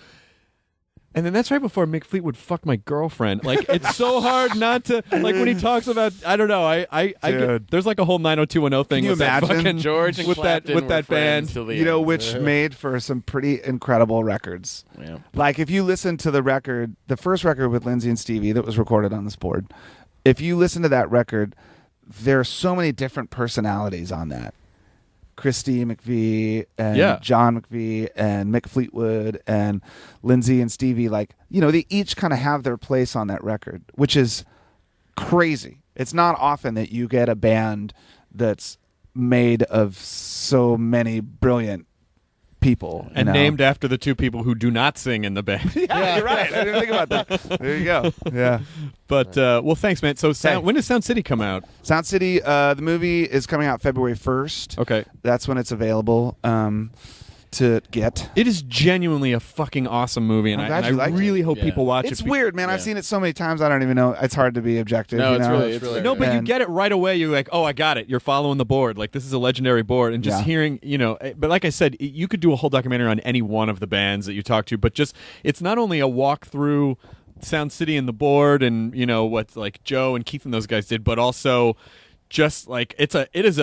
And then that's right before Mick Fleetwood fucked my girlfriend. It's so hard not to when he talks about I don't know. I get, there's a whole 90210 thing with that fucking George and with Clapton that were band. till the end. which made for some pretty incredible records. Yeah. If you listen to the first record with Lindsey and Stevie that was recorded on this board, if you listen to that record, there are so many different personalities on that. Christy McVie and John McVie and Mick Fleetwood and Lindsey and Stevie, they each kind of have their place on that record, which is crazy. It's not often that you get a band that's made of so many brilliant people and named after the two people who do not sing in the band. Yeah, you're right. I didn't think about that. There you go. Yeah. But well, thanks, man. So when does Sound City come out? Sound City, the movie is coming out February 1st. Okay. That's when it's available to get. It is genuinely a fucking awesome movie, and I really hope people watch it. It's weird, man. I've seen it so many times, I don't even know. It's hard to be objective. No, it's really no, but you get it right away. You're like, oh, I got it. You're following the board. This is a legendary board, and just hearing, But like I said, you could do a whole documentary on any one of the bands that you talk to, but it's not only a walk through Sound City and the board, and what Joe and Keith and those guys did, but also just it is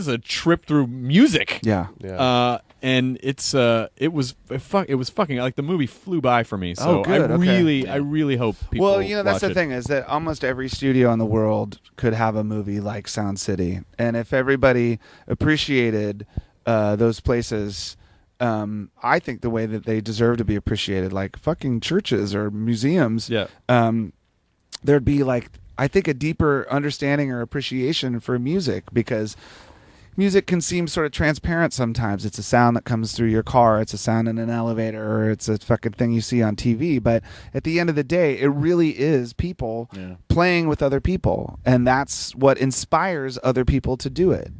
a trip through music. Yeah. And it was fucking the movie flew by for me. So good. I really hope people. Well, that's the it. thing is that almost every studio in the world could have a movie like Sound City, and if everybody appreciated those places, I think the way that they deserve to be appreciated, like fucking churches or museums. Yeah. There'd be I think a deeper understanding or appreciation for music, because music can seem sort of transparent sometimes. It's a sound that comes through your car. It's a sound in an elevator, or it's a fucking thing you see on TV. But at the end of the day, it really is people playing with other people. And that's what inspires other people to do it.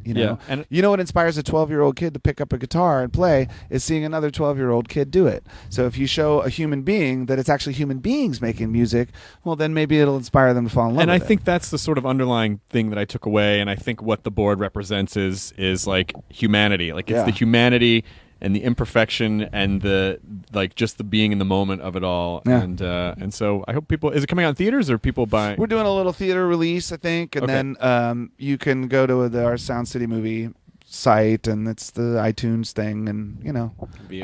And what inspires a 12-year-old kid to pick up a guitar and play is seeing another 12-year-old kid do it. So if you show a human being that it's actually human beings making music, well, then maybe it'll inspire them to fall in love with it. And I think that's the sort of underlying thing that I took away. And I think what the board represents is humanity. It's the humanity and the imperfection and the just the being in the moment of it all. Yeah. And so I hope people. Is it coming out in theaters or people buying? We're doing a little theater release, I think, and Okay. then you can go to our Sound City Movie site, and it's the iTunes thing, and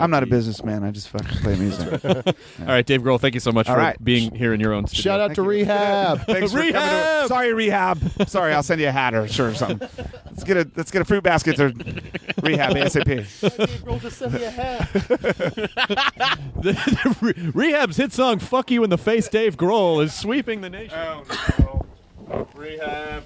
I'm not a businessman. I just fucking play music. All right, Dave Grohl, thank you so much All for right. being here in your own studio. Shout out to Rehab. Thanks for coming to, sorry, Rehab. Sorry, I'll send you a hat or a shirt or something. Let's get a fruit basket to Rehab ASAP. Just send me a hat. Rehab's hit song "Fuck You in the Face," Dave Grohl is sweeping the nation. Oh no, Rehab.